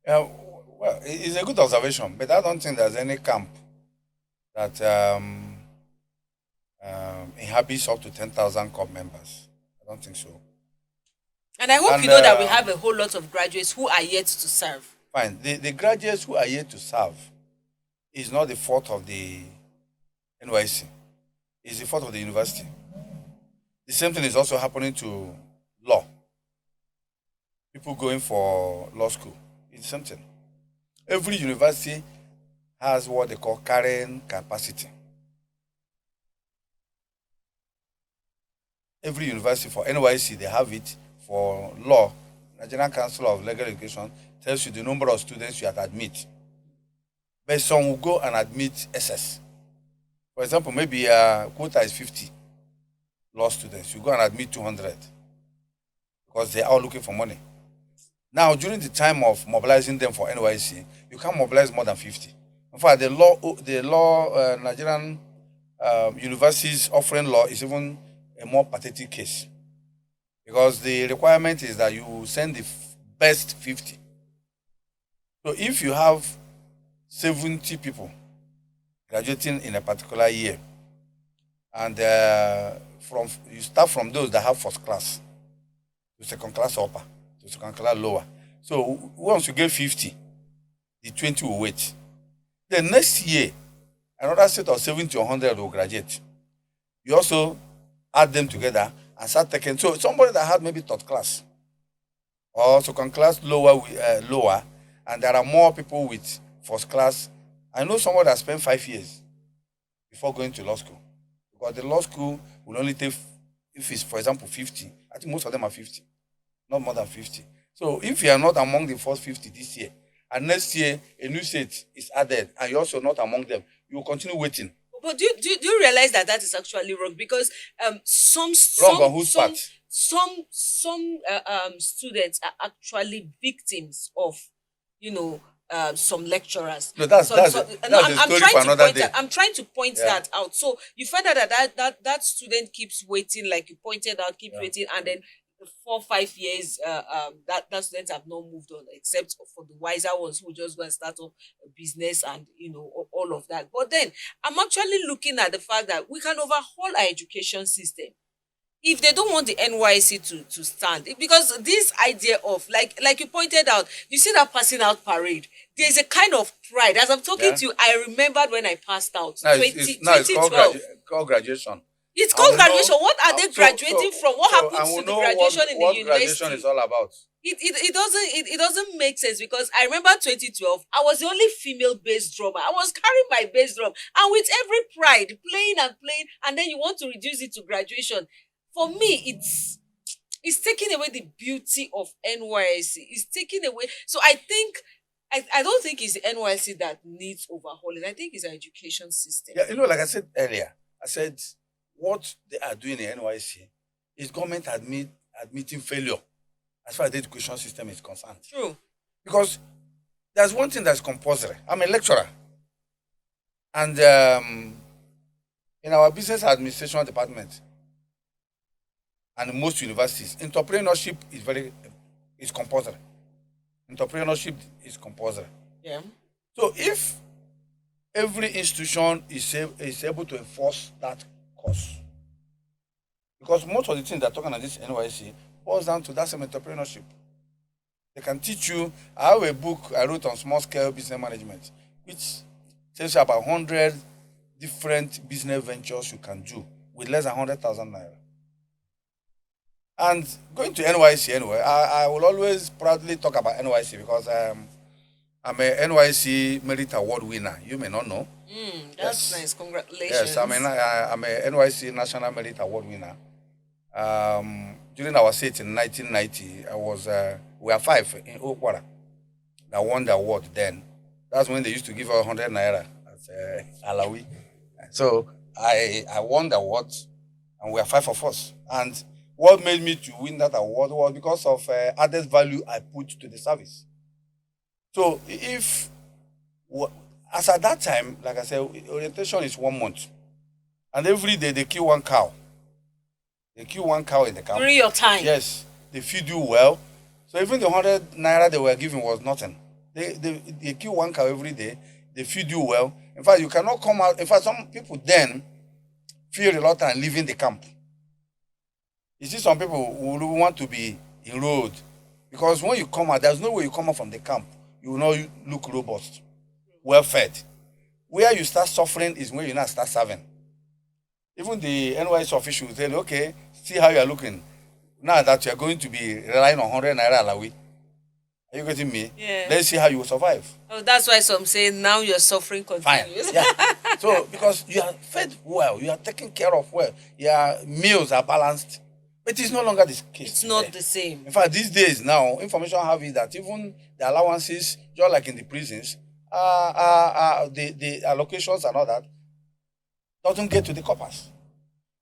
Well, it's a good observation, but I don't think there's any camp that inhabits up to 10,000 corps members. I don't think so. And I hope And, you know that we have a whole lot of graduates who are yet to serve. Fine. The graduates who are yet to serve is not the fault of the NYC. It's the fault of the university. The same thing is also happening to law. People going for law school. It's the same thing. Every university has what they call carrying capacity. every university. For NYC, they have it. For law, Nigerian Council of Legal Education tells you the number of students you have to admit. But some will go and admit SS. For example, maybe quota is 50 law students. You go and admit 200 because they are all looking for money. Now, during the time of mobilizing them for NYC, you can't mobilize more than 50. In fact, the law Nigerian universities offering law is even a more pathetic case, because the requirement is that you send the best 50. So if you have 70 people graduating in a particular year, and you start from those that have first class to second class upper to second class lower. So once you get 50, the 20 will wait. Then next year, another set of 70 or 100 will graduate. You also add them together and start taking. So somebody that had maybe third class or second class lower, and there are more people with first class. I know someone that spent 5 years before going to law school, because the law school will only take, if it's, for example, 50. I think most of them are 50, not more than 50. So if you are not among the first 50 this year, and next year a new set is added, and you're also not among them, you will continue waiting. But do you realize that is actually wrong? Because some Wrong on whose part? some students are actually victims of, some lecturers. No, that's a story for another day. I'm trying to point that out. So you find out that student keeps waiting, like you pointed out, waiting, and then 4 or 5 years, that students have not moved on, except for the wiser ones who just go and start up a business and all of that. But then I'm actually looking at the fact that we can overhaul our education system if they don't want the NYC to stand. Because this idea of, like you pointed out, you see that passing out parade, there's a kind of pride. As I'm talking to you, I remembered when I passed out. It's called graduation. It's called graduation. What are they graduating from? What happens to the graduation in the university? What graduation is all about? It doesn't make sense, because I remember 2012, I was the only female bass drummer. I was carrying my bass drum, and with every pride, playing, and then you want to reduce it to graduation. For me, it's taking away the beauty of NYC. It's taking away. So I think I don't think it's the NYC that needs overhauling. I think it's our education system. Yeah, like I said earlier, what they are doing in NYC is government admitting failure as far as the education system is concerned. True. Because there's one thing that's compulsory. I'm a lecturer. And in our business administration department and in most universities, entrepreneurship is compulsory. Entrepreneurship is compulsory. Yeah. So if every institution is able to enforce that course, because most of the things they're talking about this NYC boils down to that same entrepreneurship. They can teach you. I have a book I wrote on small scale business management, which tells you about 100 different business ventures you can do with less than 100,000 naira. And going to NYC anyway, I will always proudly talk about NYC because I'm a NYC Merit Award winner. You may not know. That's nice. Congratulations. Yes, I'm a NYC National Merit Award winner. During our set in 1990, we were 5 in Okwara that won the award then. That's when they used to give us 100 naira as Alawi. So I won the award, and we are 5 of us. And what made me to win that award was because of added value I put to the service. So as at that time, like I said, orientation is 1 month. And every day they kill one cow. They kill one cow in the camp. During your time? Yes. They feed you well. So even the 100 naira they were giving was nothing. They kill one cow every day. They feed you well. In fact, you cannot come out. In fact, some people then feel reluctant leaving the camp. You see some people who want to be enrolled. Because when you come out, there's no way you come out from the camp. You will not look robust, well fed. Where you start suffering is when you now start serving. Even the NYS official will tell you, okay, see how you are looking. Now that you are going to be relying on 100 naira alawi. Are you getting me? Yeah. Let's see how you will survive. Oh, that's why some say now you're suffering continues. Fine. Yeah. So because you are fed well, you are taken care of well, your meals are balanced, But it's no longer the case. It's today. not the same. In fact, these days now, information I have is that even the allowances, just like in the prisons, the allocations and all that, doesn't get to the coppers.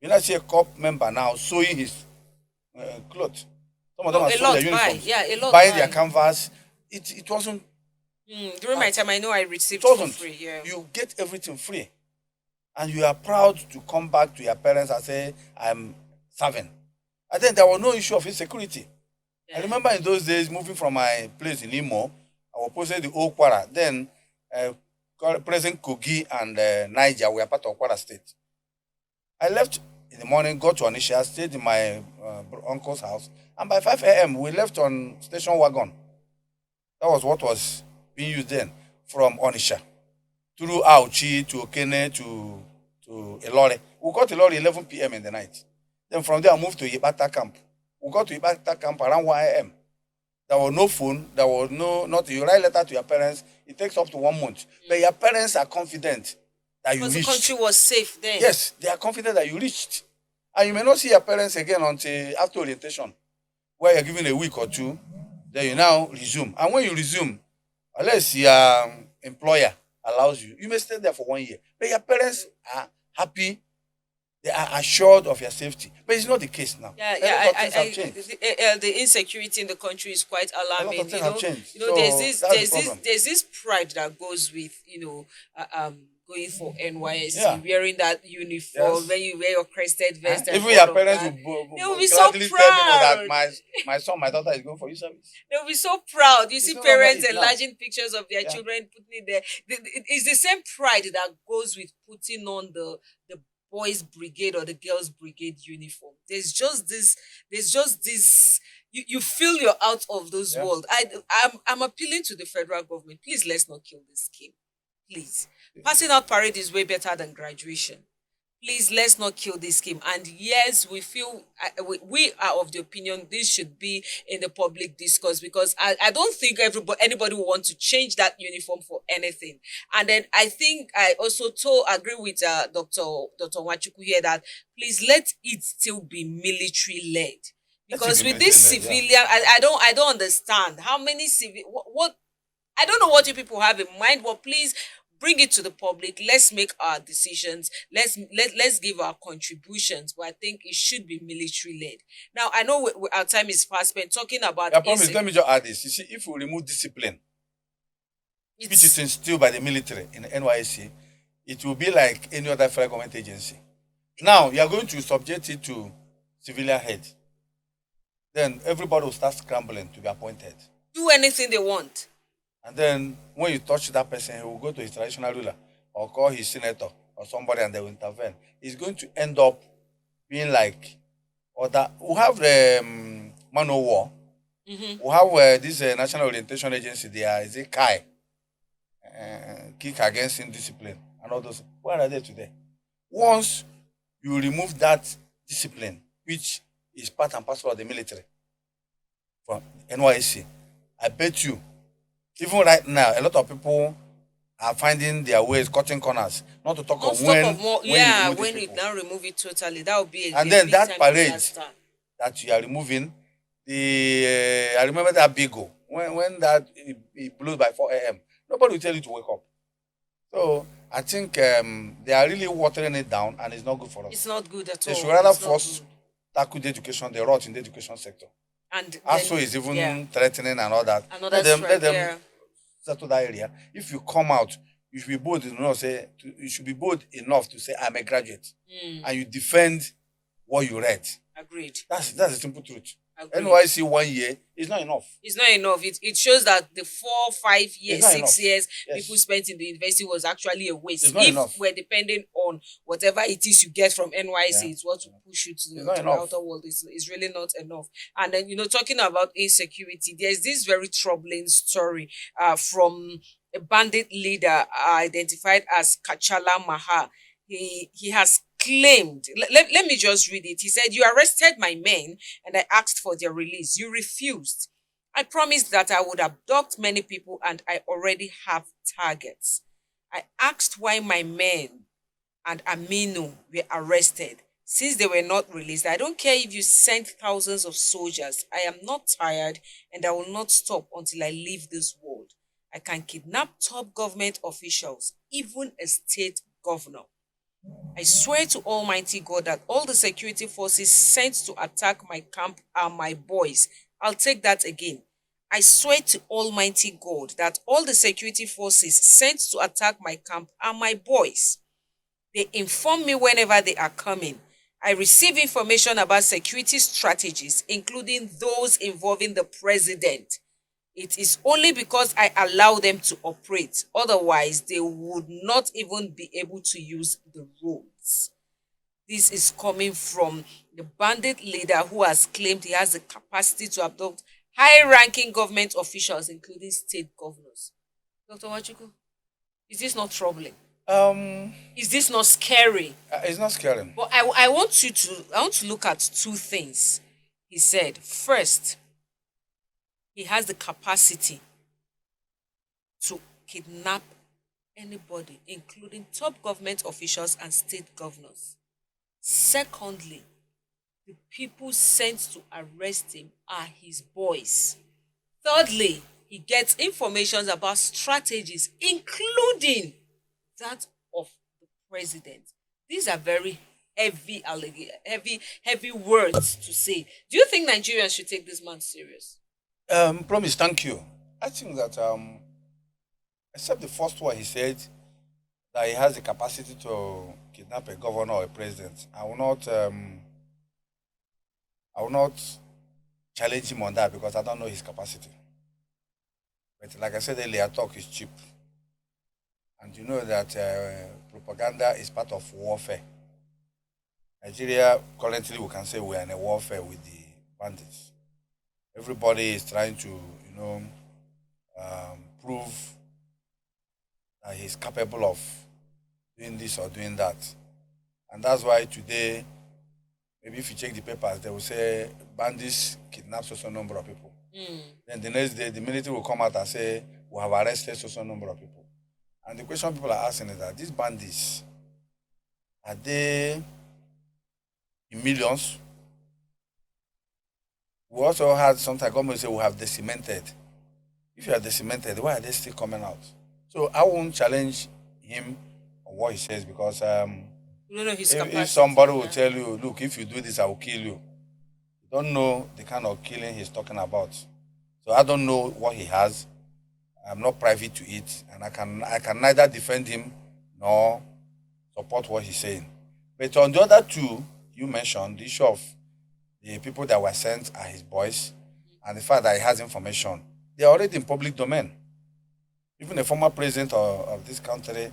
You not see a cop member now sewing his clothes. Some of them Oh, are a sewing lot their buy. uniforms, Yeah, a lot buying buy. their canvas. It wasn't. During my time, I know I received It for wasn't. free. Yeah. You get everything free, and you are proud to come back to your parents and say, "I'm serving." And then there was no issue of insecurity. I Yeah. remember in those days moving from my place in Imo, I was posted the old Kwara. Then President Kogi and Niger were part of Kwara State. I left in the morning, got to Onisha, stayed in my uncle's house, and by 5 a.m. we left on station wagon. That was what was being used then from Onisha through Auchi to Okene to Ilore. We got to Ilore 11 p.m. in the night. Then from there, I moved to Ibata camp. We got to Ibata camp around 1 a.m. There was no phone. There was nothing. You write letter to your parents. It takes up to 1 month. But your parents are confident that you Because the reached. country was safe then. Yes, they are confident that you reached. And you may not see your parents again until after orientation, where you're given a week or two. Then you now resume. And when you resume, unless your employer allows you, you may stay there for 1 year. But your parents are happy. They are assured of your safety. But it's not the case now. Yeah, A lot of things have changed. the insecurity in the country is quite A lot alarming. of things have changed. You know, there's So this, that's the there's this, problem. there's this pride that goes with, going for NYSC, Yeah. wearing that uniform, Yes. when you wear your crested vest, and Even all your of parents that. will They will be so gladly tell people that proud. my son, my daughter is going for your service. They'll be so proud. You It's see no longer parents it now. enlarging pictures of their Yeah. children, putting it there. It's the same pride that goes with putting on the boys' brigade or the girls' brigade uniform. There's just this. You feel you're out of those Yeah. world. I'm appealing to the federal government. Please, let's not kill this scheme. Please, passing out parade is way better than graduation. Please, let's not kill this scheme. And yes, we feel we are of the opinion this should be in the public discourse, because I don't think anybody will want to change that uniform for anything. And then I think I also agree with Dr. Wachuku here that please let it still be military led, because with this military-led, yeah. civilian, I don't understand how many civil what I don't know what you people have in mind, but please bring it to the public. Let's make our decisions. Let's give our contributions. But I think it should be military led. Now I know our time is fast spent talking about. I promise. Let me just add this. You see, if we remove discipline, which is instilled by the military in the NYSC, it will be like any other federal government agency. Now you are going to subject it to civilian head. Then everybody will start scrambling to be appointed. Do anything they want. And then when you touch that person, he will go to his traditional ruler or call his senator or somebody and they will intervene. It's going to end up being like other. We have the man o' war. Mm-hmm. We have this National Orientation Agency there. Is it KAI? Kick Against Indiscipline and all those. Where are they today? Once you remove that discipline, which is part and parcel of the military from NYSC, I bet you, even right now, a lot of people are finding their ways, cutting corners. Not to talk of when when you now remove it totally, that would be and then that parade disaster. that you are removing, I remember that Bigo when that it blew by 4 a.m. Nobody will tell you to wake up. So I think they are really watering it down, and it's not good for us. It's not good at They all. should rather It's not force good. tackle the education, the rot in the education sector. And ASO then- is even yeah. threatening and all that. Another Let them strike, yeah. settle that area. If you come out, you should be bold enough you should be bold enough to say I'm a graduate, and you defend what you read. Agreed. That's the simple truth. Agreed. NYC 1 year is not enough. It's not enough. It shows that the 4, 5 years, It's not 6 enough. years Yes. people spent in the university was actually a waste. It's not If enough. we're depending on whatever it is you get from NYC, Yeah. it's what will push you to It's not the enough. outer world. It's really not enough. And then, talking about insecurity, there's this very troubling story from a bandit leader identified as Kachala Maha. He has claimed, let me just read it. He said, "You arrested my men and I asked for their release. You refused. I promised that I would abduct many people and I already have targets. I asked why my men and Aminu were arrested. since they were not released. I don't care if you sent thousands of soldiers. I am not tired and I will not stop until I leave this world. I can kidnap top government officials, even a state governor. I swear to Almighty God that all the security forces sent to attack my camp are my boys. I'll take that again. I swear to Almighty God that all the security forces sent to attack my camp are my boys. They inform me whenever they are coming. I receive information about security strategies, including those involving the president. It is only because I allow them to operate. Otherwise, they would not even be able to use the roads. This is coming from the bandit leader who has claimed he has the capacity to abduct high-ranking government officials, including state governors. Dr. Wachuku, is this not troubling? Is this not scary? It's not scary. But I want to look at two things. He said, first, he has the capacity to kidnap anybody, including top government officials and state governors. Secondly, the people sent to arrest him are his boys. Thirdly, he gets information about strategies, including that of the president. These are very heavy words to say. Do you think Nigerians should take this man serious? Promise, thank you. I think that except the first one he said that he has the capacity to kidnap a governor or a president. I will not challenge him on that because I don't know his capacity. But like I said earlier, talk is cheap. And you know that propaganda is part of warfare. Nigeria, currently, we can say we are in a warfare with the bandits. Everybody is trying to, prove that he's capable of doing this or doing that. And that's why today, maybe if you check the papers, they will say bandits kidnap such a number of people. Then the next day, the military will come out and say, we have arrested such a number of people. And the question people are asking is that these bandits, are they in millions? We also had sometimes government say we have decimated. If you are decimated, why are they still coming out? So I won't challenge him on what he says because You don't know his if capacity. somebody will tell you, look, if you do this, I will kill you. You don't know the kind of killing he's talking about. So I don't know what he has. I'm not privy to it, and I can neither defend him nor support what he's saying. But on the other two, you mentioned the issue of the people that were sent are his boys, and the fact that he has information. They are already in public domain. Even the former president of this country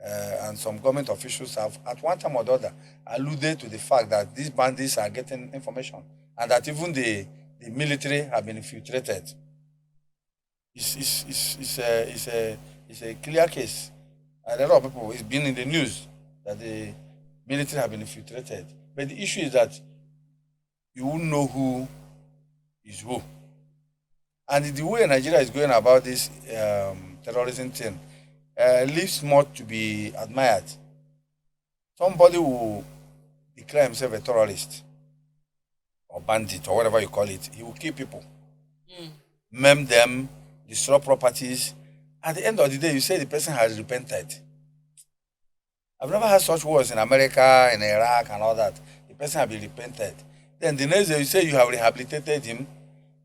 and some government officials have, at one time or the other, alluded to the fact that these bandits are getting information, and that even the military have been infiltrated. It's a clear case. And a lot of people, it's been in the news that the military have been infiltrated. But the issue is that you won't know who is who. And the way Nigeria is going about this terrorism thing leaves more to be admired. Somebody will declare himself a terrorist or bandit or whatever you call it. He will kill people, maim them, destroy properties. At the end of the day, you say the person has repented. I've never had such wars in America, in Iraq, and all that. The person has been repented. Then the next day, you say you have rehabilitated him,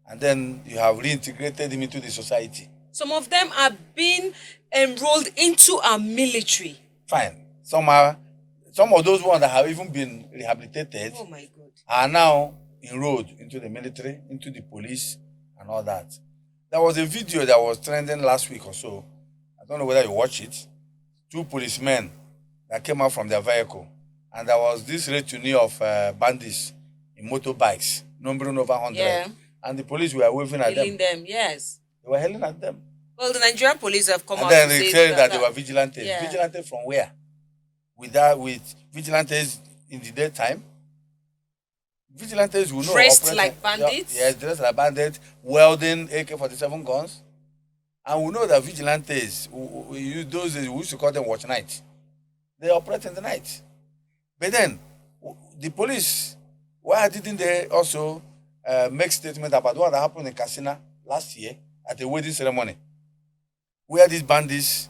and then you have reintegrated him into the society. Some of them are being enrolled into our military. Fine. Some of those ones that have even been rehabilitated Oh my God. are now enrolled into the military, into the police, and all that. There was a video that was trending last week or so. I don't know whether you watch it. Two policemen that came out from their vehicle, and there was this retinue of bandits in motorbikes, numbering over 100. Yeah. And the police were waving at Killing them. them, yes. They were hailing at them. Well, the Nigerian police have come And out then to they say said that they were vigilantes. Yeah. Vigilantes from where? With vigilantes in the daytime? Vigilantes will know. Dressed like bandits? Yes, dressed like bandits, welding AK-47 guns. And we know that vigilantes, we use those days, we used to call them watch night. They operate in the night. But then, the police, why didn't they also make statement about what happened in Casina last year at the wedding ceremony, where these bandits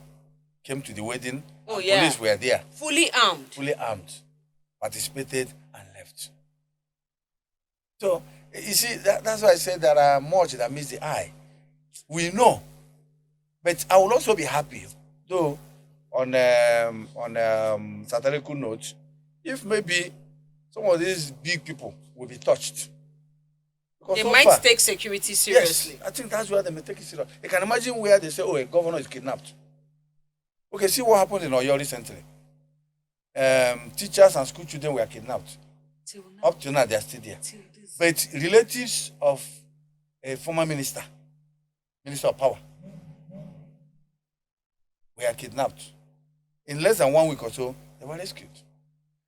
came to the wedding Oh, and yeah. police were there, Fully armed. participated and left. So you see, that's why I said there are much that meets the eye. We know, but I will also be happy, though, on satirical note, if maybe some of these big people will be touched. Because They so might far, take security seriously. yes, I think that's where they may take it serious. You can imagine where they say, "Oh, a governor is kidnapped." Okay, see what happened in Oyo recently. Teachers and school children were kidnapped. Till now. Up to now, they are still there. Till this. But relatives of a former minister of power, were kidnapped. In less than 1 week or so, they were rescued.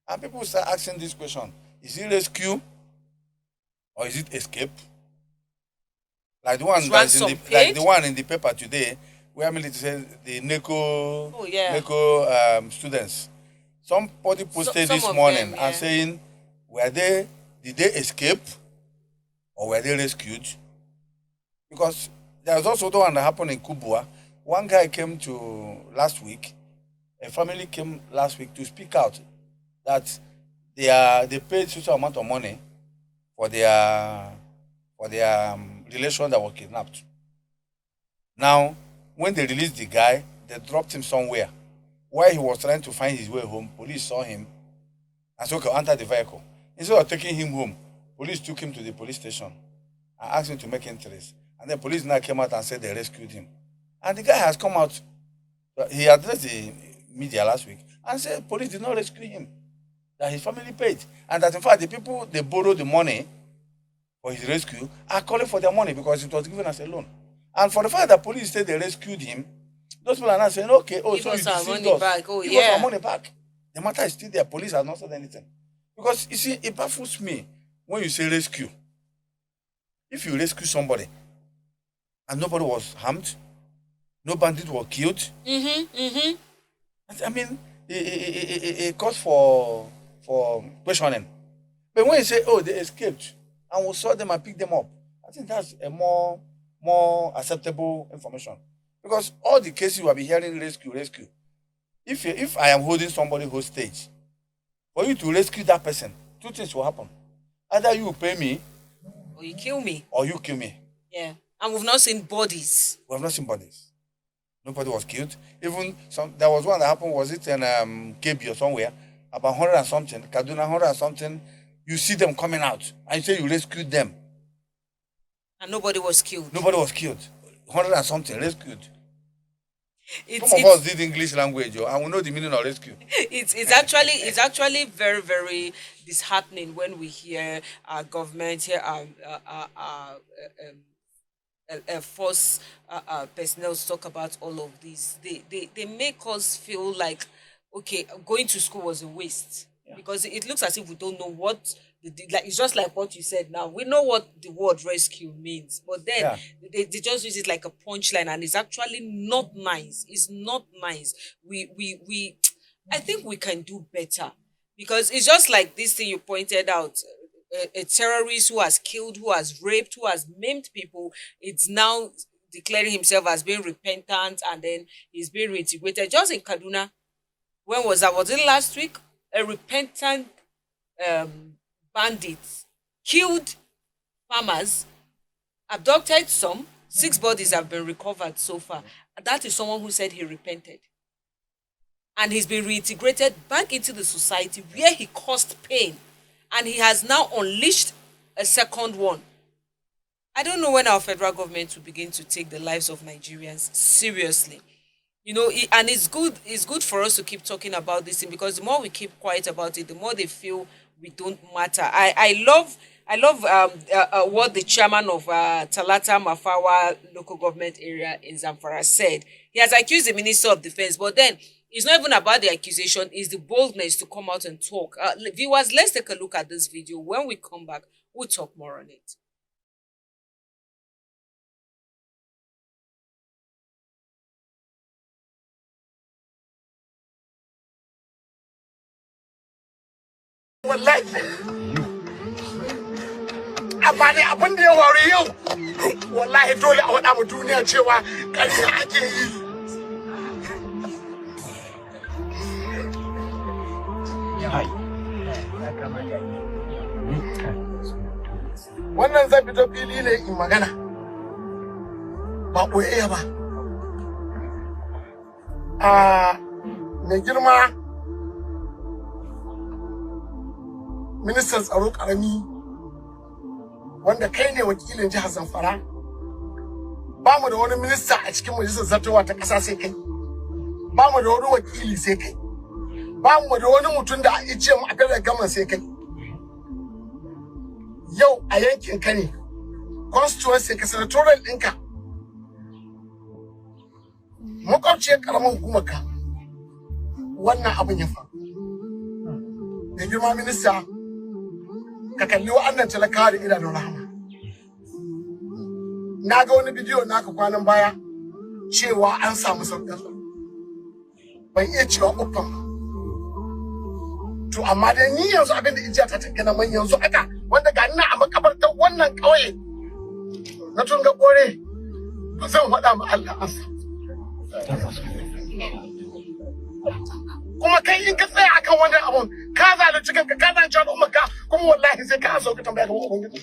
And people start asking this question: is it rescue or is it escape? Like the one Is that's in ransom the, like paid? the one in the paper today, where military says the NECO, Oh, yeah. students. Somebody posted some this of morning them, yeah. and saying, did they escape or were they rescued? Because there was also the one that happened in Kubwa. One guy came to last week, a family came last week to speak out that they paid such amount of money for their relation that was kidnapped. Now, when they released the guy, they dropped him somewhere. While he was trying to find his way home, police saw him and said, "Okay, enter the vehicle." Instead of taking him home, police took him to the police station and asked him to make entries. And then police now came out and said they rescued him. And the guy has come out. He addressed the media last week and said police did not rescue him, that his family paid. And that in fact the people they borrowed the money for his rescue are calling for their money because it was given as a loan. And for the fact that police said they rescued him, those people are now saying, "Okay, oh, Give so you us our deceived money us. back. Oh, Give us our yeah. money back." The matter is still there. Police has not said anything. Because you see, it baffles me when you say rescue. If you rescue somebody and nobody was harmed, no bandit was killed, I mean, it calls for questioning. But when you say, "Oh, they escaped and we saw them and picked them up," I think that's a more acceptable information. Because all the cases you have been hearing, rescue. If I am holding somebody hostage, for you to rescue that person, two things will happen: either you pay me Or you kill me. or you kill me. Yeah. And we've not seen bodies. We have not seen bodies. Nobody was killed. Even there was one that happened. Was it in KB or somewhere? About 100 and something, Kaduna 100 and something. You see them coming out, and you say you rescued them. And nobody was killed. Nobody was killed. 100 and something rescued. It's, Some of us did English language, and we know the meaning of rescue. it's actually very, very disheartening when we hear our government, hear force personnel talk about all of these. They make us feel like, okay, going to school was a waste. Yeah. Because it looks as if we don't know what like it's just like what you said now. We know what the word rescue means, but then Yeah. they just use it like a punchline, and it's actually not nice. It's not nice. We I think we can do better, because it's just like this thing you pointed out. A terrorist who has killed, who has raped, who has maimed people, it's now declaring himself as being repentant, and then he's being reintegrated. Just in Kaduna, when was that? Was it last week? A repentant bandit killed farmers, abducted some. 6 bodies have been recovered so far. That is someone who said he repented. And he's been reintegrated back into the society where he caused pain. And he has now unleashed a second one. I don't know when our federal government will begin to take the lives of Nigerians seriously. And it's good for us to keep talking about this thing, because the more we keep quiet about it, the more they feel we don't matter. I love what the chairman of Talata Mafawa local government area in Zamfara said. He has accused the Minister of Defense, but then it's not even about the accusation, it's the boldness to come out and talk. Viewers, let's take a look at this video. When we come back, we'll talk more on it. wallahi amma dai abin da ya faru yau wallahi dole a wada mu duniya cewa ƙarya ake yi wannan zai fito fili ne in magana ba koyayya ba mai girma ministan tsaro karami wanda kai ne wakilin jihar Zamfara ba mu da wani minista a cikin majalisar zartawa ta ƙasa sai kai ba mu da wani wakili sai kai ba mu da wani mutum da a ce mu a federal government sai kai yau a yankin ka ne constituency ka senatorial ɗinka makwabciyar karamar hukumar ka wannan abin ya faru da girma minista ka kalli wa'annan talakawa da idanun rahama na ga wani bidiyo naka kwanan baya cewa an samu sauƙin ban iya cewa uffan to amma dai ni yanzu abin da ijiya ta taggana man yanzu aka wanda ga ina a makabartar wannan ƙauye na tunga kore ba zan faɗa ma Allah asa kuma kai in ka tsaya akan wannan abun ka zalunci kanka ka zalunci al'ummarka kuma wallahi sai ka sauka tambaya ga ubangiji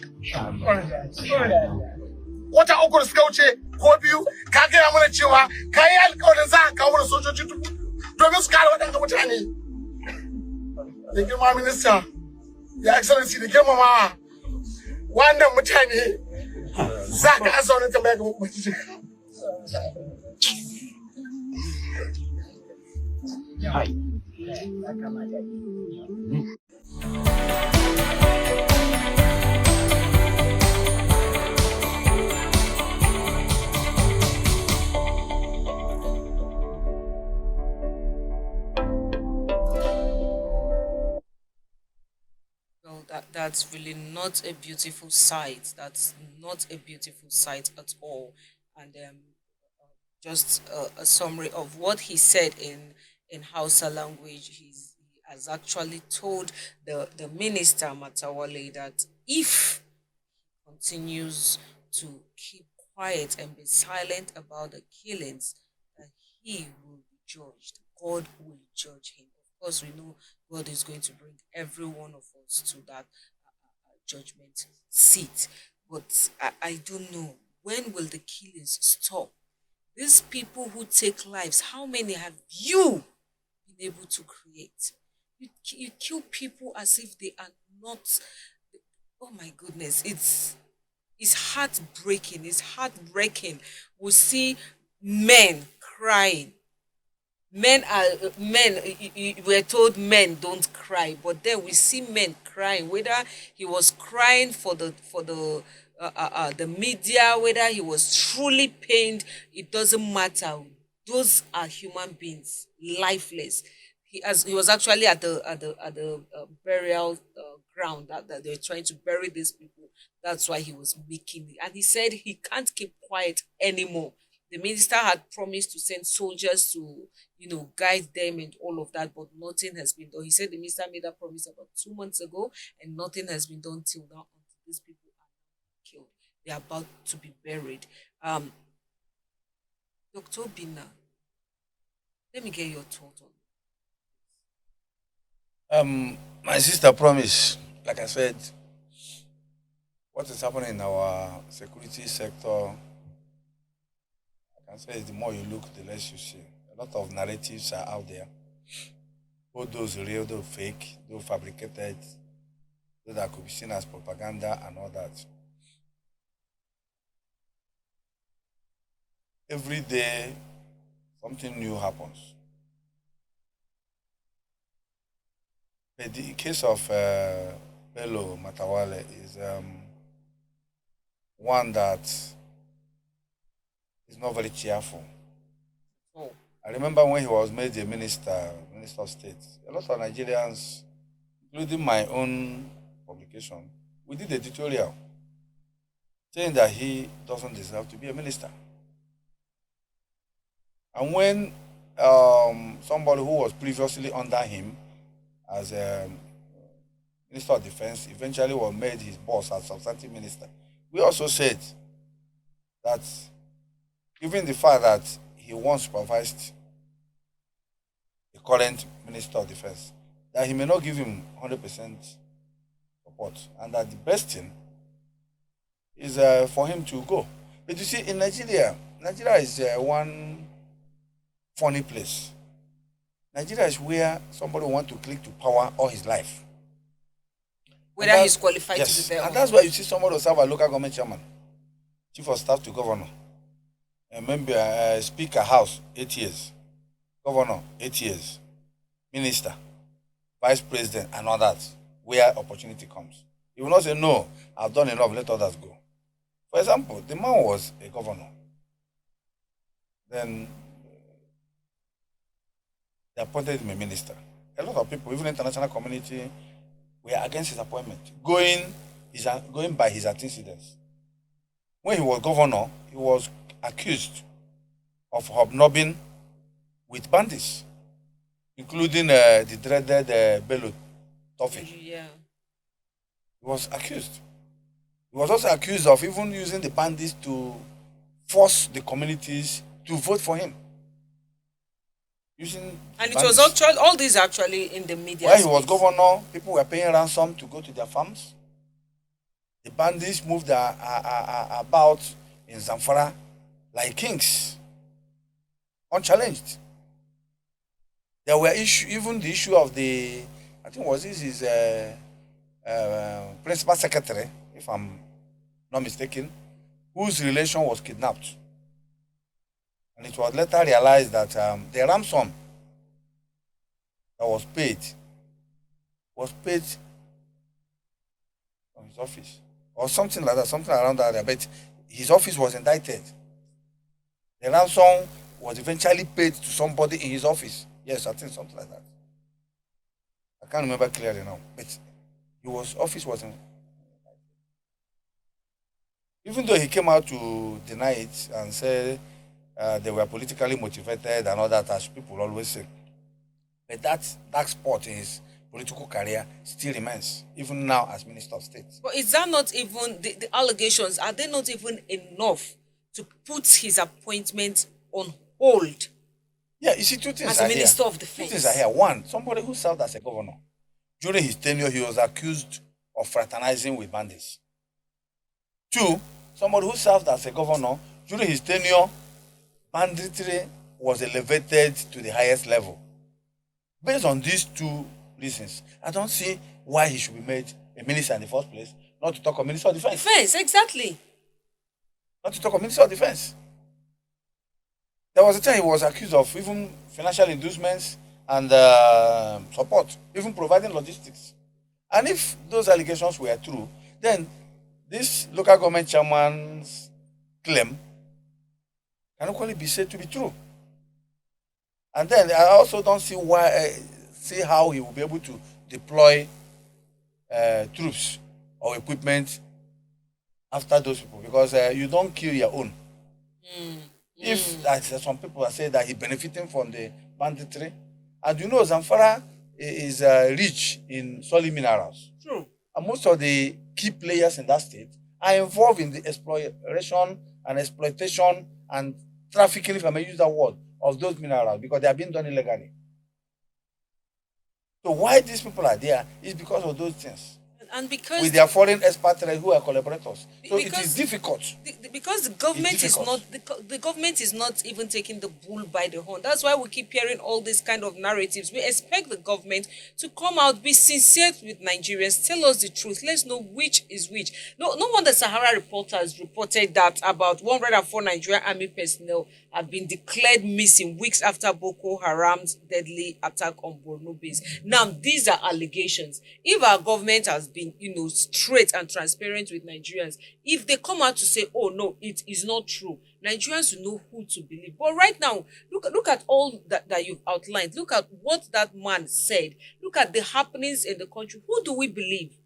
wata uku da suka wuce ko biyu ka gaya mana cewa ka yi alƙawarin za a kawo mana sojoji dubu domin su kare waɗanda mutane da girma minista ya excellency da girmamawa wannan mutane za ka asa wani tambaya ga ubangiji Well, that's really not a beautiful sight. That's not a beautiful sight at all. And just a summary of what he said in Hausa language. He has actually told the minister Matawale that if he continues to keep quiet and be silent about the killings, that he will be judged. God will judge him. Of course, we know God is going to bring every one of us to that judgment seat. But I don't know, when will the killings stop? These people who take lives, how many have you been able to create? You kill people as if they are not. Oh my goodness, it's heartbreaking. It's heartbreaking. We see men crying. We're told men don't cry, but then we see men crying. Whether he was crying for the media, whether he was truly pained, it doesn't matter. Those are human beings, lifeless. He was actually at the burial ground that they're trying to bury these people. That's why he was making it, and he said he can't keep quiet anymore. The minister had promised to send soldiers to, guide them and all of that, but nothing has been done. He said the minister made that promise about 2 months ago, and nothing has been done till now until these people are killed. They are about to be buried. Dr. Bina, let me get your thought on My sister promised, like I said, what is happening in our security sector, I can say the more you look, the less you see. A lot of narratives are out there. Both those real, those fake, those fabricated, those that could be seen as propaganda and all that. Every day, something new happens. But the case of Bello Matawale is one that is not very cheerful. Oh. I remember when he was made the Minister of State, a lot of Nigerians, including my own publication, we did editorial saying that he doesn't deserve to be a minister. And when somebody who was previously under him as Minister of Defense, eventually was made his boss as substantive minister. We also said that given the fact that he once supervised the current Minister of Defense, that he may not give him 100% support, and that the best thing is for him to go. But you see, in Nigeria is one funny place. Nigeria is where somebody want to click to power all his life. Whether he's qualified to yes, be there. and that's why you see somebody will serve as local government chairman, chief of staff to governor, and member, speaker house 8 years, governor 8 years, minister, vice president, and all that. Where opportunity comes, he will not say no. I've done enough. Let others go. For example, the man was a governor. Then they appointed him a minister. A lot of people, even international community, were against his appointment, going by his antecedents. When he was governor, he was accused of hobnobbing with bandits, including the dreaded Bello Toffee. Yeah. He was accused. He was also accused of even using the bandits to force the communities to vote for him. And it was actually all these actually in the media. While he was governor, people were paying ransom to go to their farms. The bandits moved about in Zamfara like kings, unchallenged. There were even the issue of the, I think was this his principal secretary, if I'm not mistaken, whose relation was kidnapped. And it was later realized that the ransom that was paid from his office or something like that, something around that. But his office was indicted. The ransom was eventually paid to somebody in his office. Yes, I think something like that. I can't remember clearly now, but his office was in. Even though he came out to deny it and say they were politically motivated and all that, as people always say, but that dark spot in his political career still remains, even now as Minister of State. But is that not even the allegations? Are they not even enough to put his appointment on hold? Yeah, you see, two things as are a Minister here. of Defense. 2 things are here. One, somebody who served as a governor. During his tenure, he was accused of fraternizing with bandits. 2, somebody who served as a governor. During his tenure, banditry was elevated to the highest level. Based on these 2 reasons, I don't see why he should be made a minister in the first place, not to talk of Minister of Defense. Defense, exactly. Not to talk of Minister of Defense. There was a time he was accused of even financial inducements and support, even providing logistics. And if those allegations were true, then this local government chairman's claim can equally be said to be true. And then I also don't see how he will be able to deploy troops or equipment after those people, because you don't kill your own. If some people are saying that he's benefiting from the banditry, and you know Zamfara is rich in solid minerals. True. And most of the key players in that state are involved in the exploration and exploitation and trafficking, if I may use that word, of those minerals, because they are being done illegally. So why these people are there is because of those things. And because with their foreign expatriates who are collaborators. So it is difficult. Because the government is not the government is not even taking the bull by the horn. That's why we keep hearing all these kind of narratives. We expect the government to come out, be sincere with Nigerians, tell us the truth. Let's know which is which. No wonder Sahara Reporters reported that about 104 Nigerian army personnel have been declared missing weeks after Boko Haram's deadly attack on Borno base. Now, these are allegations. If our government has been, straight and transparent with Nigerians, if they come out to say, oh, no, it is not true, Nigerians will know who to believe. But right now, look at all that you've outlined. Look at what that man said. Look at the happenings in the country. Who do we believe?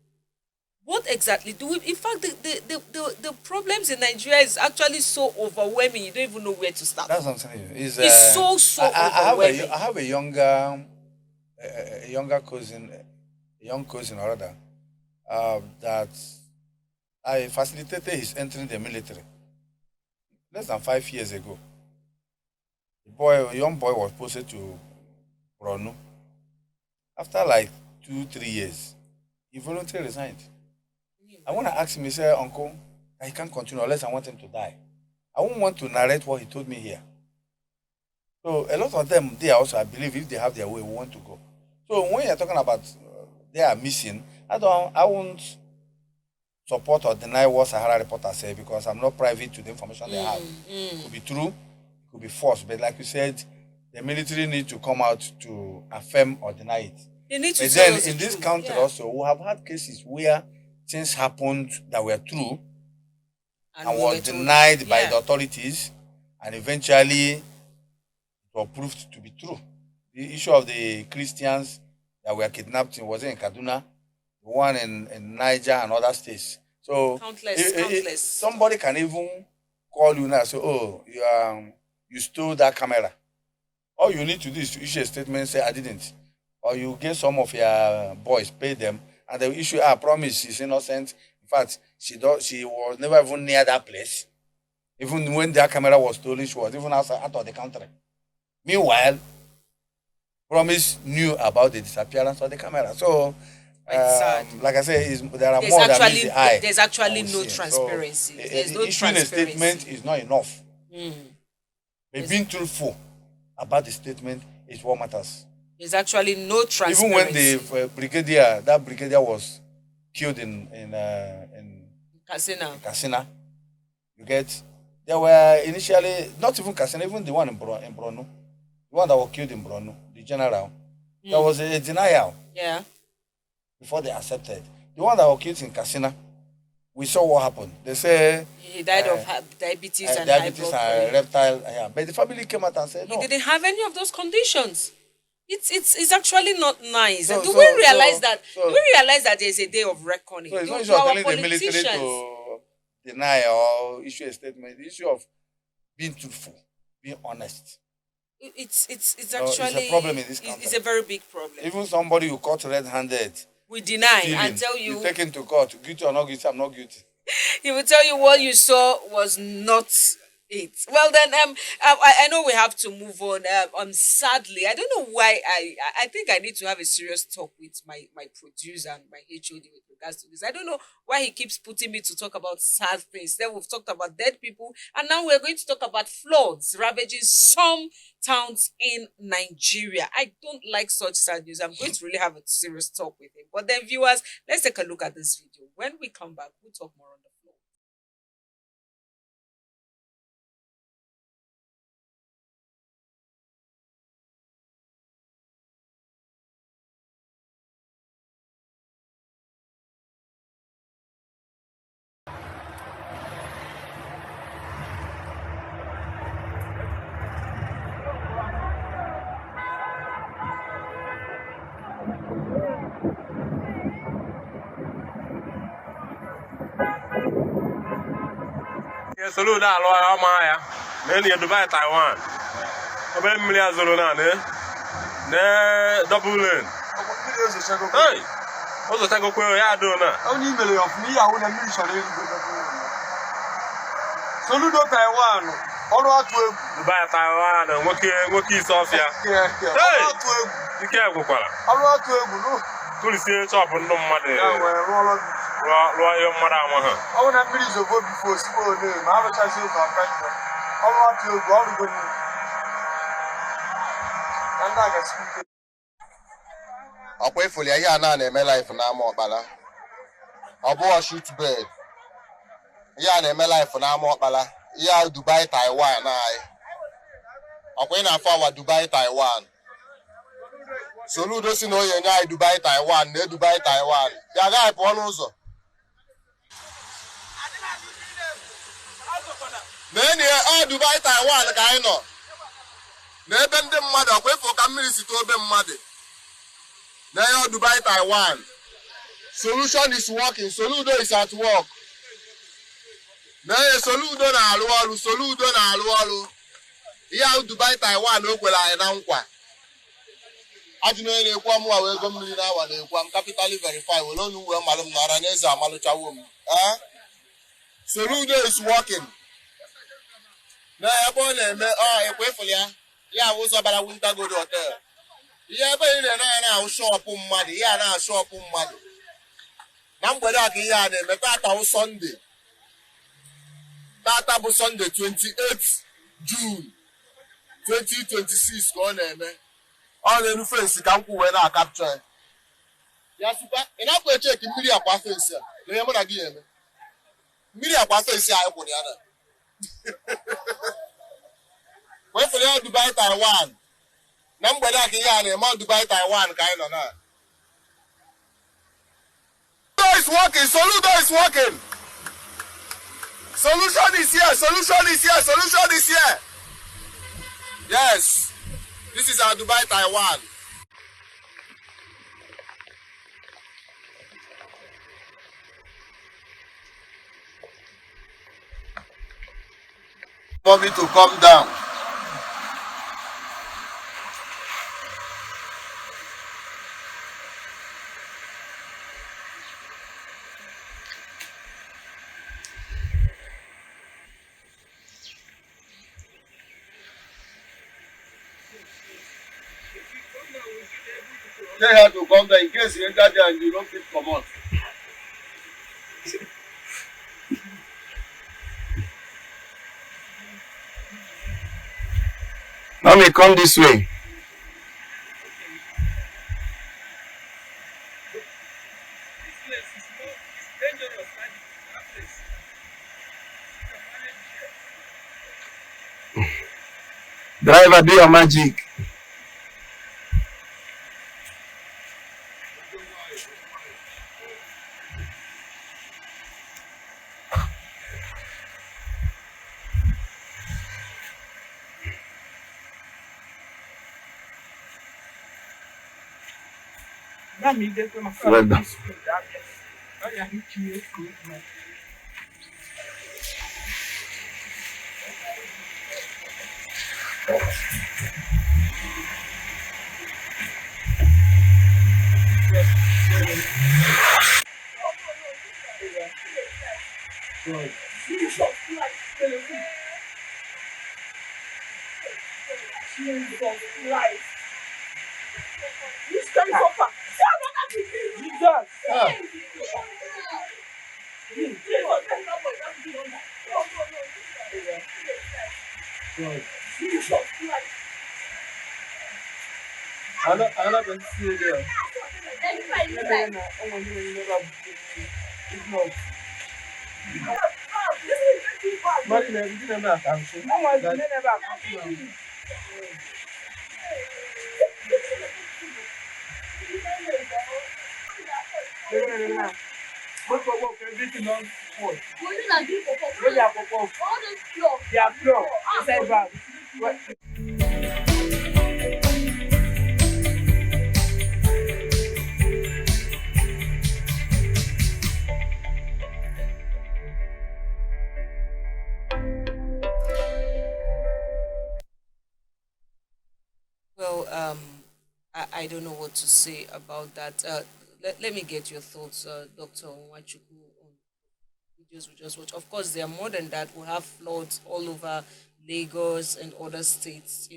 What exactly do we? In fact, the problems in Nigeria is actually so overwhelming. You don't even know where to start. That's what I'm saying. It's so overwhelming. I have a younger cousin, or rather, that I facilitated his entering the military less than 5 years ago. A young boy was posted to Bronu. After like 2-3 years, he voluntarily resigned. I want to ask him, he said, Uncle, I can't continue unless I want him to die. I won't want to narrate what he told me here. So a lot of them, they also, I believe, if they have their way, we want to go. So when you're talking about they are missing, I won't support or deny what Sahara reporters say because I'm not privy to the information they have. It could be true, it could be false, but like you said, the military need to come out to affirm or deny it. They need to but tell then us in the this truth. country Yeah. also, we have had cases where things happened that were true and we were were told- denied by yeah. the authorities, and eventually it was proved to be true. The issue of the Christians that were kidnapped was in Kaduna, the one in Niger and other states. So Countless. somebody can even call you now and say, "Oh, you stole that camera." All you need to do is to issue a statement and say, "I didn't." Or you get some of your boys, pay them, and they will issue, "I promise she's innocent. In fact, she was never even near that place. Even when that camera was stolen, she was even out of the country." Meanwhile, Promise knew about the disappearance of the camera. So, sad. like I say, there are more than meets the eye. There's actually that we no see. transparency. So, There's no issuing a transparency. statement is not enough. But being truthful about the statement is what matters. There's actually no transparency. Even when the that brigadier was killed in Katsina, you get, there were initially, not even Katsina, even the one in Bronu, the one that was killed in Bronu, the general, there was a denial. Yeah. Before they accepted. The one that was killed in Katsina, we saw what happened. They say he died of diabetes and diabetes high and blood pressure. reptile. Yeah. But the family came out and said no. He didn't have any of those conditions. It's actually not nice. So- Do so- we realize that? so- Do we realize that there's a day of reckoning? So it's not To issue of our telling the military politicians. to deny or issue a statement. The issue of being truthful, being honest. It's it's actually a problem in this country. It's a very big problem. Even somebody who caught red-handed, We deny stealing, and tell you, take him to court. Guilty or not guilty, I'm not guilty. he will tell you what you saw was not it. Well then, I know we have to move on. Sadly, I don't know why I think I need to have a serious talk with my producer and my HOD with regards to this. I don't know why he keeps putting me to talk about sad things. Then we've talked about dead people, and now we're going to talk about floods ravaging some towns in Nigeria. I don't like such sad news. I'm going to really have a serious talk with him. But then, viewers, let's take a look at this video. When we come back, we'll talk more on the floor. Solo na alụ ama ya na enyi Dubai Taiwan obere mmiri azụrụ na double lane hey ụzọ tagokwe ya do na only imele of me ya na mmiri chọrọ Soludo Taiwan ọrụ atụ egwu Dubai Taiwan nwoke isi ọfịa ọrụ atụ egwu ike egwukwara ọrụ atụ egwu no tụlisie chọpụ ndị mmadụ ya wee rụọ ihe mmadụ ama ha ọrụ na mmiri zobo bifo osikpo ole ma arụchazi ụzọ afọ ọrụ atụ egwu ọrụ goni na ndị agasị ike ọkwa ifoli ihe a na-eme life n'ama ọkpala ọ bụghị shoot bed ihe a na-eme life n'ama ọkpala ihe a Dubai Taiwan anyị ọkwa ị na-afọ awa Dubai Taiwan Soludo si na onye nye anyị Dubai Taiwan na Dubai Taiwan ya gaghị pụọ n'ụzọ na-enye ọ Dubai Taiwan ka anyị nọ n'ebe ndị mmadụ ọkwa ifo ka mmiri site obe mmadụ na ya Dubai Taiwan solution is working. Soludo is at work. Na ya Soludo na-arụ ọrụ. Soludo na-arụ ọrụ. Ya Dubai Taiwan o kwere anyị na nkwa ajụna onye na-ekwu amụwa wee ego mmiri na-awa na-ekwu m capitally verify were onu wee malụ m na ọra n'eze amalụchawo m Soludo is working na ebe ọ na-eme ekwefụl ya ụzọ bara Winter Gold Hotel ihe ebe ị na-anya na-ahụ shọpụ mmadụ ihe a na-ashọpụ mmadụ na mgbede a ka ihe a na-eme tata bụ Sọnde tata bụ Sọnde 28 June 2026 ka ọ na-eme ọ na-enu fensi ka m kwụ wee na-akapchọ ya sụkwa ị na-akwa echeki mmiri akwa fensi a na ihe mụ na gị eme mmiri akwa fensi a kwụrụ ya na wefere ya Dubai Taiwan na mgbede a ka ihe a na-eme Dubai Taiwan ka anyị nọ na is working. Soludo is working. Solution is here. Solution is here. Solution is here. Yes. This is our Dubai Taiwan. For me to come down. They have to come there in case you enter there and you don't fit come out. Mommy, come this way. Driver, do your magic. Well done. I'm not going to see you there. Well, I don't know what to say about that. Let me get your thoughts, Dr. Nwachukwu, on videos we just watched. Of course, there are more than that. We have floods all over Lagos and other states.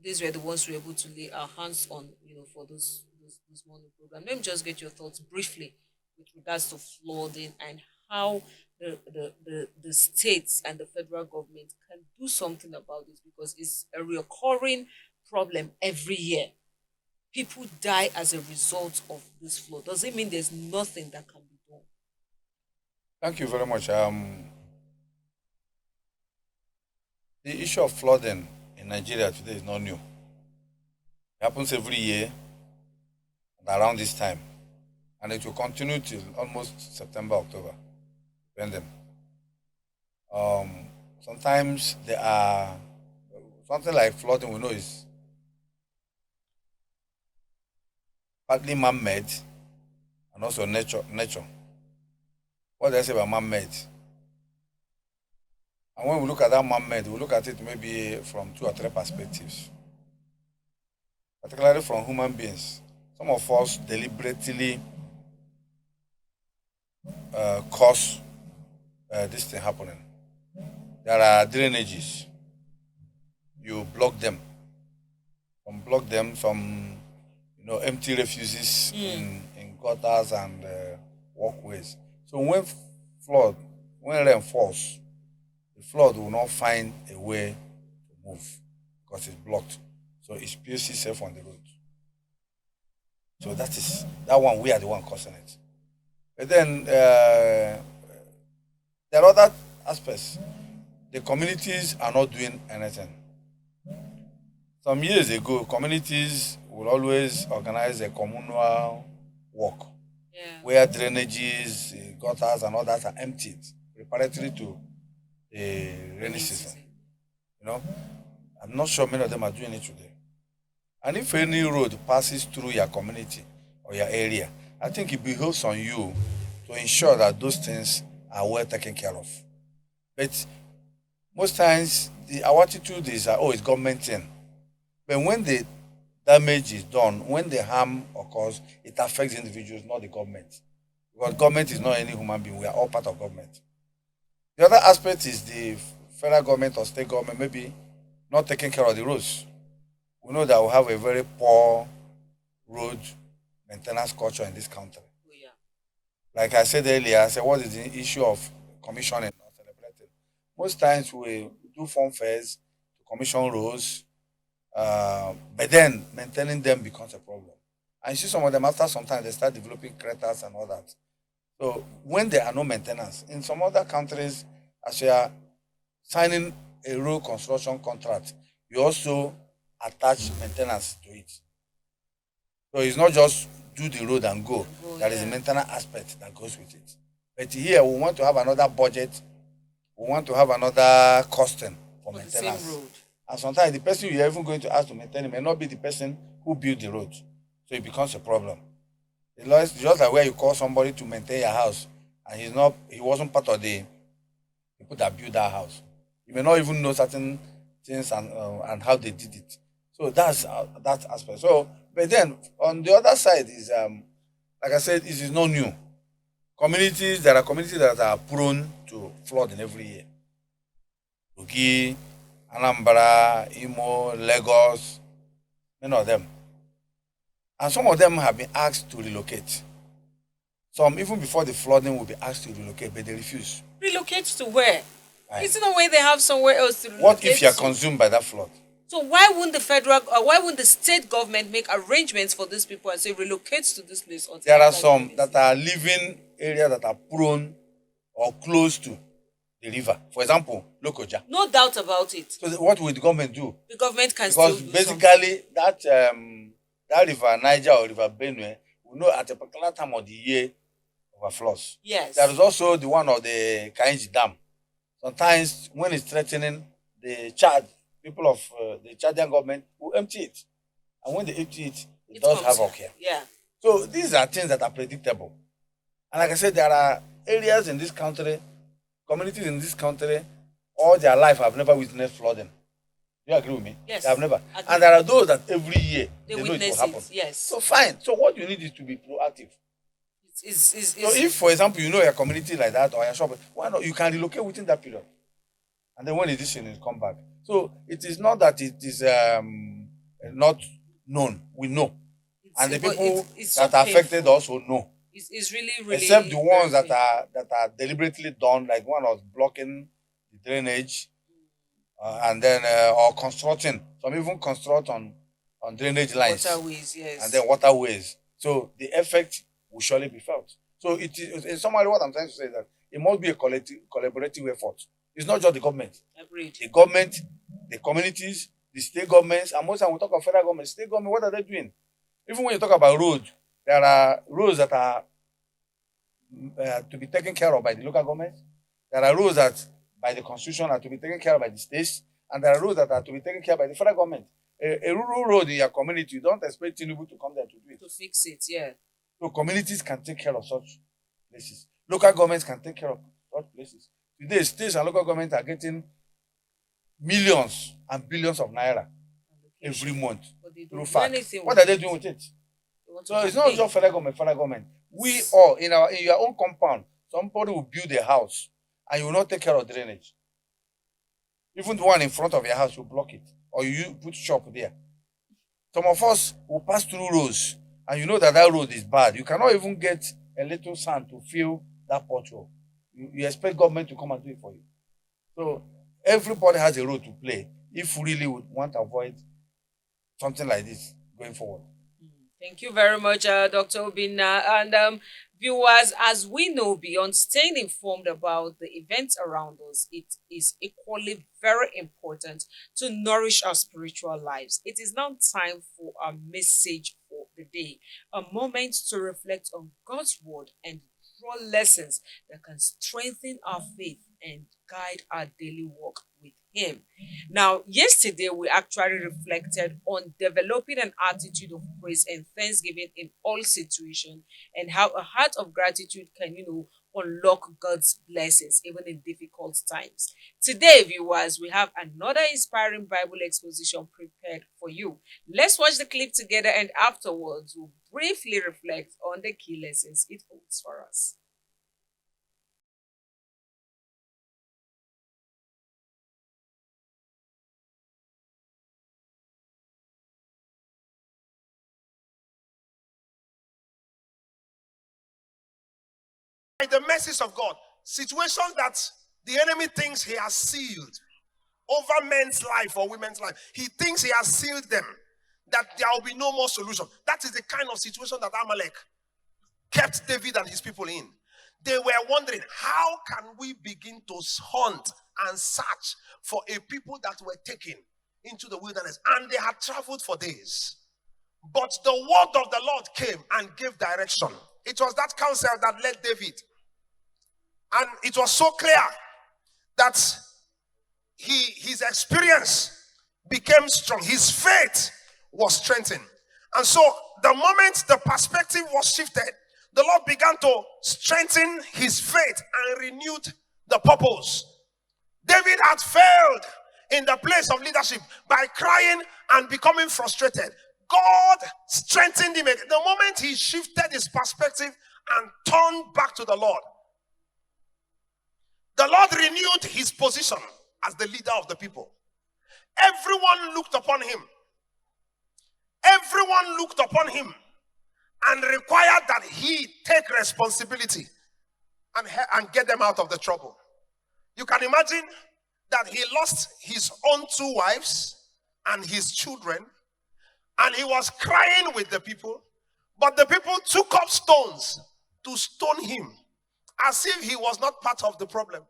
These were the ones we were able to lay our hands on, for those morning program. Let me just get your thoughts briefly with regards to flooding and how the states and the federal government can do something about this, because it's a recurring problem every year. People die as a result of this flood. Does it mean there's nothing that can be done? Thank you very much. The issue of flooding in Nigeria today is not new. It happens every year around this time, and it will continue till almost September, October, depending. Sometimes there are something like flooding. We know is partly man-made and also nature. What do I say about man-made? And when we look at that man-made, we look at it maybe from 2 or 3 perspectives. particularly from human beings. Some of us deliberately cause this thing happening. There are drainages. You block them. Some block them, some empty refuses in gutters and walkways. So when rain falls, the flood will not find a way to move because it's blocked. So it spills itself on the road. So that one, we are the one causing it. But then there are other aspects. The communities are not doing anything. Some years ago, communities would always organize a communal walk where drainages, gutters, and others are emptied preparatory to the rainy season. I'm not sure many of them are doing it today. And if any road passes through your community or your area, I think it behoves on you to ensure that those things are well taken care of. But most times, our attitude is, it's government thing. But when the damage is done, when the harm occurs, it affects individuals, not the government. Because government is not any human being. We are all part of government. The other aspect is the federal government or state government maybe not taking care of the roads. We know that we have a very poor road maintenance culture in this country. Oh, yeah. Like I said earlier, what is the issue of commissioning or celebrating? Most times we do form fairs to commission roads, but then maintaining them becomes a problem. And you see some of them, after some time, they start developing craters and all that. So when there are no maintenance, in some other countries, as you are signing a road construction contract, you also attach maintenance to it. So it's not just do the road and go. There is a maintenance aspect that goes with it. But here we want to have another budget. We want to have another costing for maintenance. The same road. And sometimes the person you're even going to ask to maintain it may not be the person who built the road. So it becomes a problem. It's just like where you call somebody to maintain your house and he wasn't part of the people that built that house. You may not even know certain things and how they did it. So that's that aspect. So, but then on the other side is like I said, it is not new. There are communities that are prone to flooding every year. Kogi, Anambra, Imo, Lagos, many of them. And some of them have been asked to relocate. Some, even before the flooding, will be asked to relocate, but they refuse. Relocate to where? Right. Isn't a way they have somewhere else to relocate? What if you are consumed by that flood? So why wouldn't the state government make arrangements for these people and say relocate to this place? There are some that are living areas that are prone or close to the river. For example, Lokoja. No doubt about it. So what will the government do? The government can still do because basically that river Niger or river Benue, we know at a particular time of the year overflows. Yes. There is also the one of the Kainji Dam. Sometimes when it's threatening the people of the Chadian government will empty it. And when they empty it, it does havoc here. Yeah. So these are things that are predictable. And like I said, there are areas in this country, communities in this country, all their life have never witnessed flooding. Do you agree with me? Yes. They have never. Agree. And there are those that every year they know it will witness happen. it. Yes. So fine. So what you need is to be proactive. So if, for example, you know your community like that or your shop, why not? You can relocate within that period. And then when this thing is come back. So it is not that it is not known. We know. And the people that are affected also know. It's really except the ones that are deliberately done, like one was blocking the drainage, and then or constructing. Some even construct on drainage lines, waterways, yes, and then waterways. So the effect will surely be felt. So it is in summary, what I'm trying to say is that it must be a collaborative effort. It's not just the government. Agreed. The government, the communities, the state governments, and most times we talk of federal government, state government, what are they doing? Even when you talk about roads, there are roads that are to be taken care of by the local government. There are roads that, by the constitution, are to be taken care of by the states, and there are roads that are to be taken care of by the federal government. A rural road in your community, you don't expect Tinubu to come there to do it. To fix it, yeah. So communities can take care of such places. Local governments can take care of such places. Today, states and local governments are getting millions and billions of naira every month But they through don't do fact. anything What with are they it. doing with it? They want to So it's not campaign. just federal government. We all in your own compound, somebody will build a house and you will not take care of drainage. Even the one in front of your house, you block it, or you put shop there. Some of us will pass through roads, and you know that that road is bad. You cannot even get a little sand to fill that pothole. You expect government to come and do it for you. So everybody has a role to play if we really would want to avoid something like this going forward. Thank you very much, Dr. Obinna. And viewers, as we know, beyond staying informed about the events around us, it is equally very important to nourish our spiritual lives. It is now time for our message for the day, a moment to reflect on God's word and draw lessons that can strengthen our faith and guide our daily walk with Him. Now, yesterday we actually reflected on developing an attitude of praise and thanksgiving in all situations, and how a heart of gratitude can, unlock God's blessings even in difficult times. Today, viewers, we have another inspiring Bible exposition prepared for you. Let's watch the clip together, and afterwards we'll briefly reflect on the key lessons it holds for us. The message of God, situations that the enemy thinks he has sealed over men's life or women's life, he thinks he has sealed them, that there will be no more solution. That is the kind of situation that Amalek kept David and his people in. They were wondering, how can we begin to hunt and search for a people that were taken into the wilderness? And they had traveled for days. But the word of the Lord came and gave direction. It was that counsel that led David. And it was so clear that his experience became strong. His faith was strengthened. And so the moment the perspective was shifted, the Lord began to strengthen his faith and renewed the purpose. David had failed in the place of leadership by crying and becoming frustrated. God strengthened him. The moment he shifted his perspective and turned back to the Lord, the Lord renewed his position as the leader of the people. Everyone looked upon him. Everyone looked upon him and required that he take responsibility and get them out of the trouble. You can imagine that he lost his own 2 wives and his children, and he was crying with the people, but the people took up stones to stone him as if he was not part of the problem.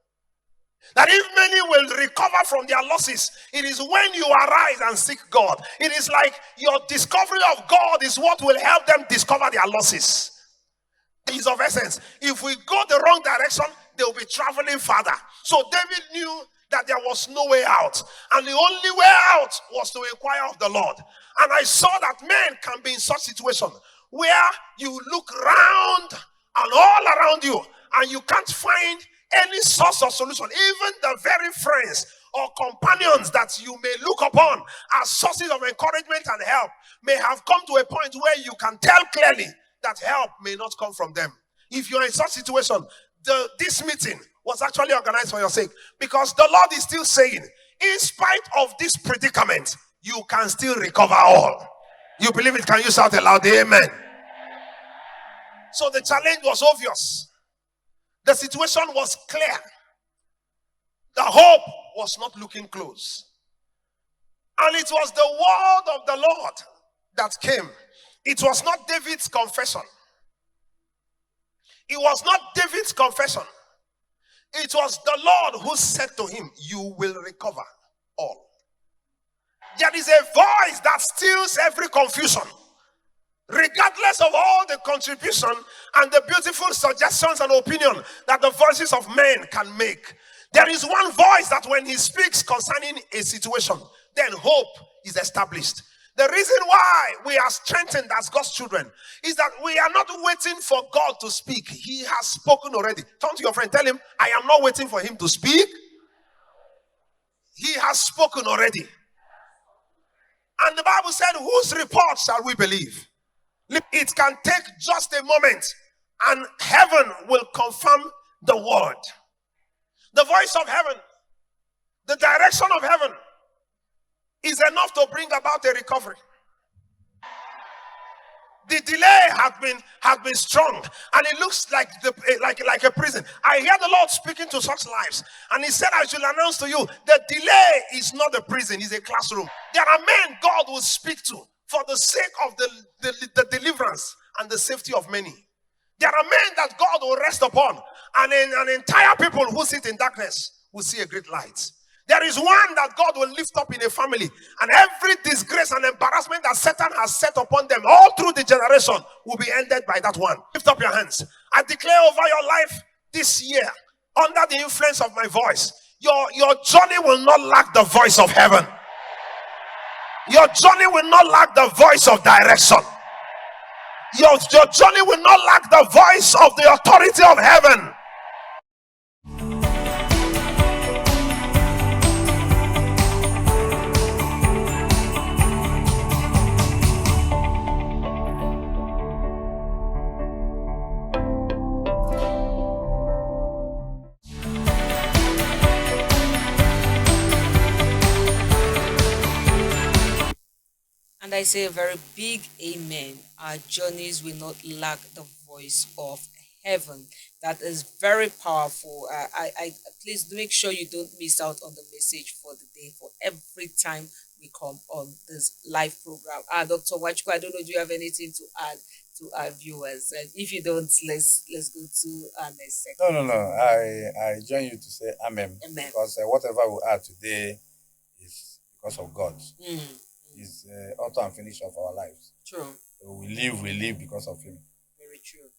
That if many will recover from their losses, it is when you arise and seek God. It is like your discovery of God is what will help them discover their losses. It is of essence. If we go the wrong direction, they will be traveling farther. So David knew that there was no way out. And the only way out was to inquire of the Lord. And I saw that men can be in such situation where you look round and all around you and you can't find any source of solution. Even the very friends or companions that you may look upon as sources of encouragement and help may have come to a point where you can tell clearly that help may not come from them. If you're in such situation, this meeting was actually organized for your sake, because the Lord is still saying, in spite of this predicament, you can still recover all. You believe it? Can you shout aloud? Amen. So the challenge was obvious. The situation was clear. The hope was not looking close. And it was the word of the Lord that came. It was not David's confession. It was not David's confession. It was the Lord who said to him, you will recover all. There is a voice that stills every confusion. Regardless of all the contribution and the beautiful suggestions and opinion that the voices of men can make, there is one voice that when he speaks concerning a situation, then hope is established. The reason why we are strengthened as God's children is that we are not waiting for God to speak. He has spoken already. Turn to your friend, tell him, I am not waiting for him to speak. He has spoken already. And the Bible said, whose report shall we believe? It can take just a moment and heaven will confirm the word. The voice of heaven, the direction of heaven is enough to bring about a recovery. The delay has been strong, and it looks like like a prison. I hear the Lord speaking to such lives, and He said, "I should announce to you, the delay is not a prison; it's a classroom." There are men God will speak to for the sake of the deliverance and the safety of many. There are men that God will rest upon, and an entire people who sit in darkness will see a great light. There is one that God will lift up in a family, and every disgrace and embarrassment that Satan has set upon them all through the generation will be ended by that one. Lift up your hands. I declare over your life this year, under the influence of my voice, your journey will not lack the voice of heaven. Your journey will not lack the voice of direction. Your journey will not lack the voice of the authority of heaven. And I say a very big amen. Our journeys will not lack the voice of heaven. That is very powerful. Please make sure you don't miss out on the message for the day, for every time we come on this live program. Dr. Wachko, I don't know, do you have anything to add to our viewers? And if you don't, let's go to our next segment. No. I join you to say amen. Amen. Because whatever we are today is because of God. He's author and finisher of our lives. True. So we live because of Him. Very true.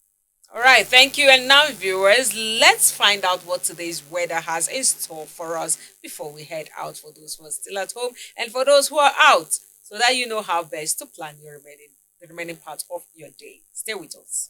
All right, thank you. And now, viewers, let's find out what today's weather has in store for us before we head out, for those who are still at home and for those who are out, so that you know how best to plan the remaining part of your day. Stay with us.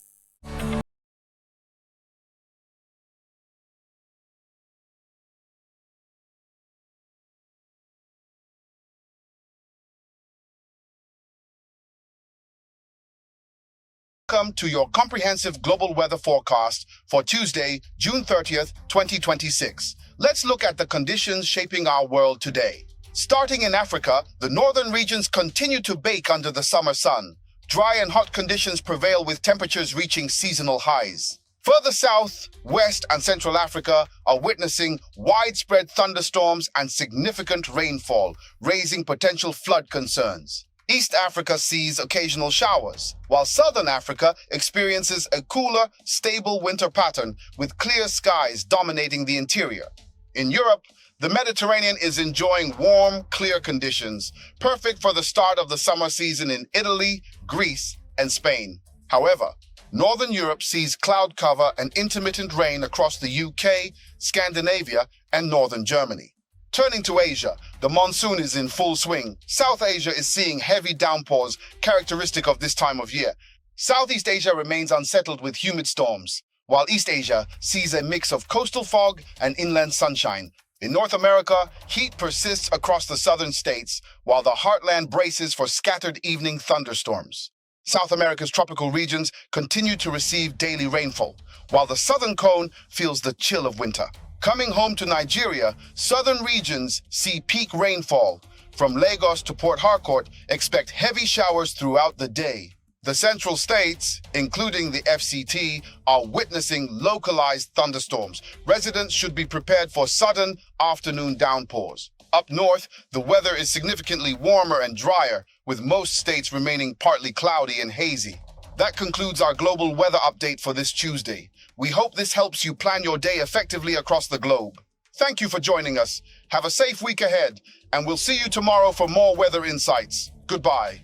Welcome to your comprehensive global weather forecast for Tuesday, June 30th, 2026. Let's look at the conditions shaping our world today. Starting in Africa, the northern regions continue to bake under the summer sun. Dry and hot conditions prevail with temperatures reaching seasonal highs. Further south, West and Central Africa are witnessing widespread thunderstorms and significant rainfall, raising potential flood concerns. East Africa sees occasional showers, while Southern Africa experiences a cooler, stable winter pattern with clear skies dominating the interior. In Europe, the Mediterranean is enjoying warm, clear conditions, perfect for the start of the summer season in Italy, Greece, and Spain. However, Northern Europe sees cloud cover and intermittent rain across the UK, Scandinavia, and northern Germany. Turning to Asia, the monsoon is in full swing. South Asia is seeing heavy downpours characteristic of this time of year. Southeast Asia remains unsettled with humid storms, while East Asia sees a mix of coastal fog and inland sunshine. In North America, heat persists across the southern states, while the heartland braces for scattered evening thunderstorms. South America's tropical regions continue to receive daily rainfall, while the southern cone feels the chill of winter. Coming home to Nigeria, southern regions see peak rainfall. From Lagos to Port Harcourt, expect heavy showers throughout the day. The central states, including the FCT, are witnessing localized thunderstorms. Residents should be prepared for sudden afternoon downpours. Up north, the weather is significantly warmer and drier, with most states remaining partly cloudy and hazy. That concludes our global weather update for this Tuesday. We hope this helps you plan your day effectively across the globe. Thank you for joining us. Have a safe week ahead, and we'll see you tomorrow for more weather insights. Goodbye.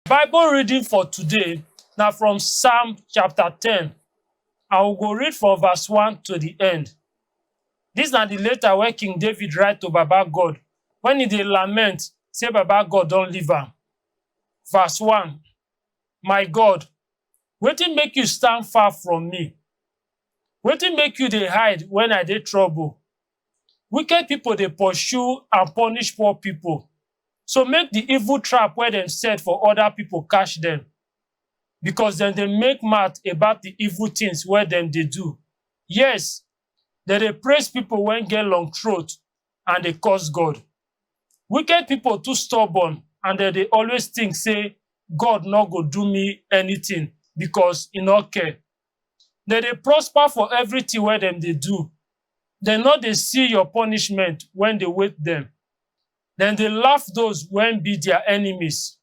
Bible reading for today now from Psalm chapter 10. I will go read from verse 1 to the end. This are the letter where King David write to Baba God when he dey lament, say Baba God don't leave am. Verse 1. My God, wetin make you stand far from me? Wetin make you dey hide when I dey trouble? Wicked people dey pursue and punish poor people. So make the evil trap where dem set for other people catch them. Because dem dey make mouth about the evil things where dem dey do. Yes, dem dey praise people when get long throat and dey curse God. Wicked people too stubborn and dem dey always think say God no go do me anything because e no care. Dem dey prosper for everything wey dem dey do. Dem no dey see your punishment when dey wait dem. Dem dey laugh those wey be their enemies.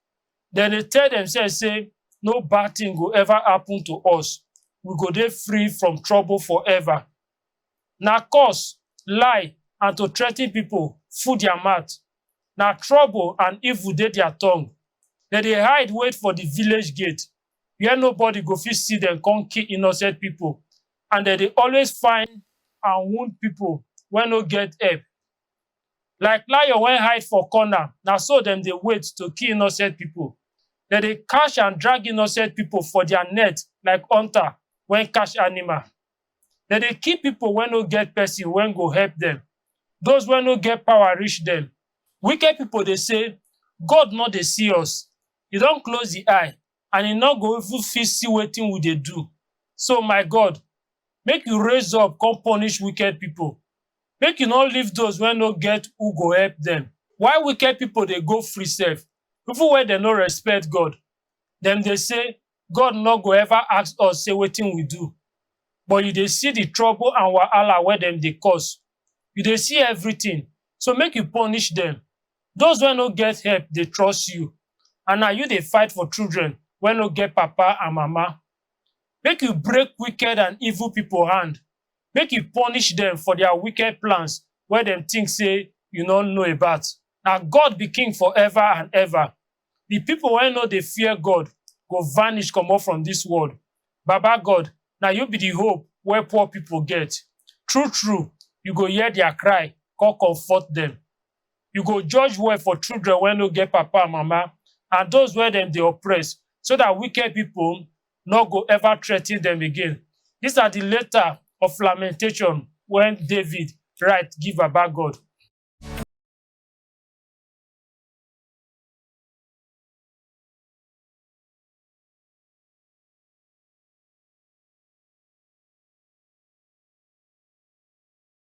Dem dey tell themselves say no bad thing go ever happen to us. We go dey free from trouble forever. Na curse, lie, and to threa ten people full their mouth. Na trouble and evil dey their tongue. Dem dey hide wait for the village gate where nobody go fit see dem come kill innocent people. And dem dey always find and wound people wey no get help. Like lion wey hide for corner, na so dem dey wait to kill innocent people. Dem dey catch and drag innocent people for their net like hunter wey catch animal. Dem dey kill people wey no get person wey go help dem. Those wey no get power reach dem. Wicked people dey say, God no dey see us. He don close the eye and he no go even fit see wetin we dey do. So my God, make you raise up come punish wicked people. Make you no leave those wey no get who go help them. Why wicked people dey go free sef? Even when dem no respect God. Dem dey say, God no go ever ask us say wetin we do. But you dey see the trouble and wahala wey dem dey cause. You dey see everything. So make you punish them. Those wey no get help dey trust you. And na you dey fight for children wey no get papa and mama. Make you break wicked and evil people hand. Make you punish them for their wicked plans wey dem think say you no know about. Na God be king forever and ever. The people wey no dey fear God go vanish comot from this world. Baba God, na you be the hope wey poor people get. True true, you go hear their cry, come comfort them. You go judge well for children wey no get papa and mama and those wey dem dey oppress, so that wicked people no go ever threa ten them again. These are the letter of lamentation when David write give Baba God.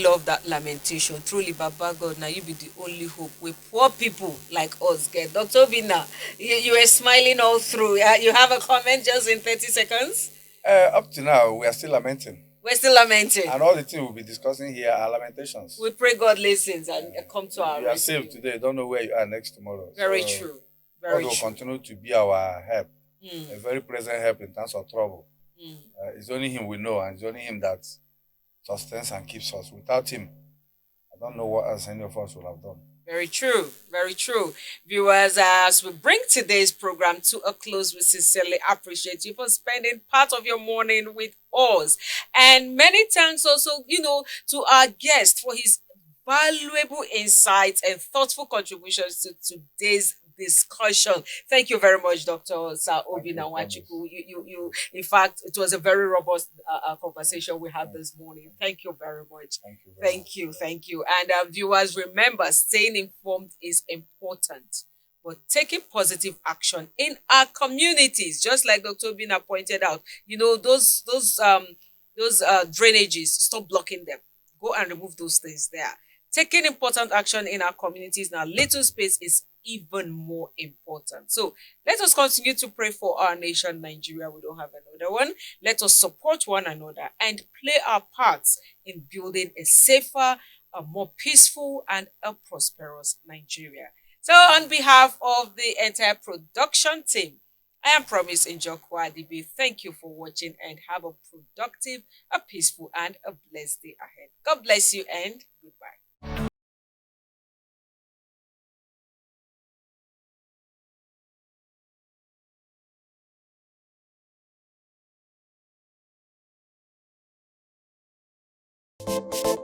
Love that lamentation. Truly, Baba God, now you be the only hope with poor people like us get. Dr. Obina, you were smiling all through. You have a comment just in 30 seconds? Up to now, we are still lamenting. We're still lamenting. And all the things we'll be discussing here are lamentations. We pray God listens and come to our You are rescue. saved today, don't know where you are next tomorrow. Very So true. Very God will true. continue to be our help, a very present help in times of trouble. It's only Him we know, and it's only Him that sustains and keeps us. Without Him, I don't know what else any of us would have done. Very true. Very true. Viewers, as we bring today's program to a close, we sincerely appreciate you for spending part of your morning with us. And many thanks also, to our guest for his valuable insights and thoughtful contributions to today's discussion. Thank you very much, Dr. Sir Obina Nwachukwu. You, in fact, it was a very robust conversation we had this morning. Thank you very much. Thank you. And viewers, remember, staying informed is important, but taking positive action in our communities, just like Dr. Obina pointed out, those drainages, stop blocking them. Go and remove those things there. Taking important action in our communities, in our little space, is even more important. So let us continue to pray for our nation, Nigeria. We don't have another one. Let us support one another and play our parts in building a safer, a more peaceful, and a prosperous Nigeria. So on behalf of the entire production team, I am Promise Njoku Adibi. Thank you for watching and have a productive, a peaceful, and a blessed day ahead. God bless you and goodbye. you.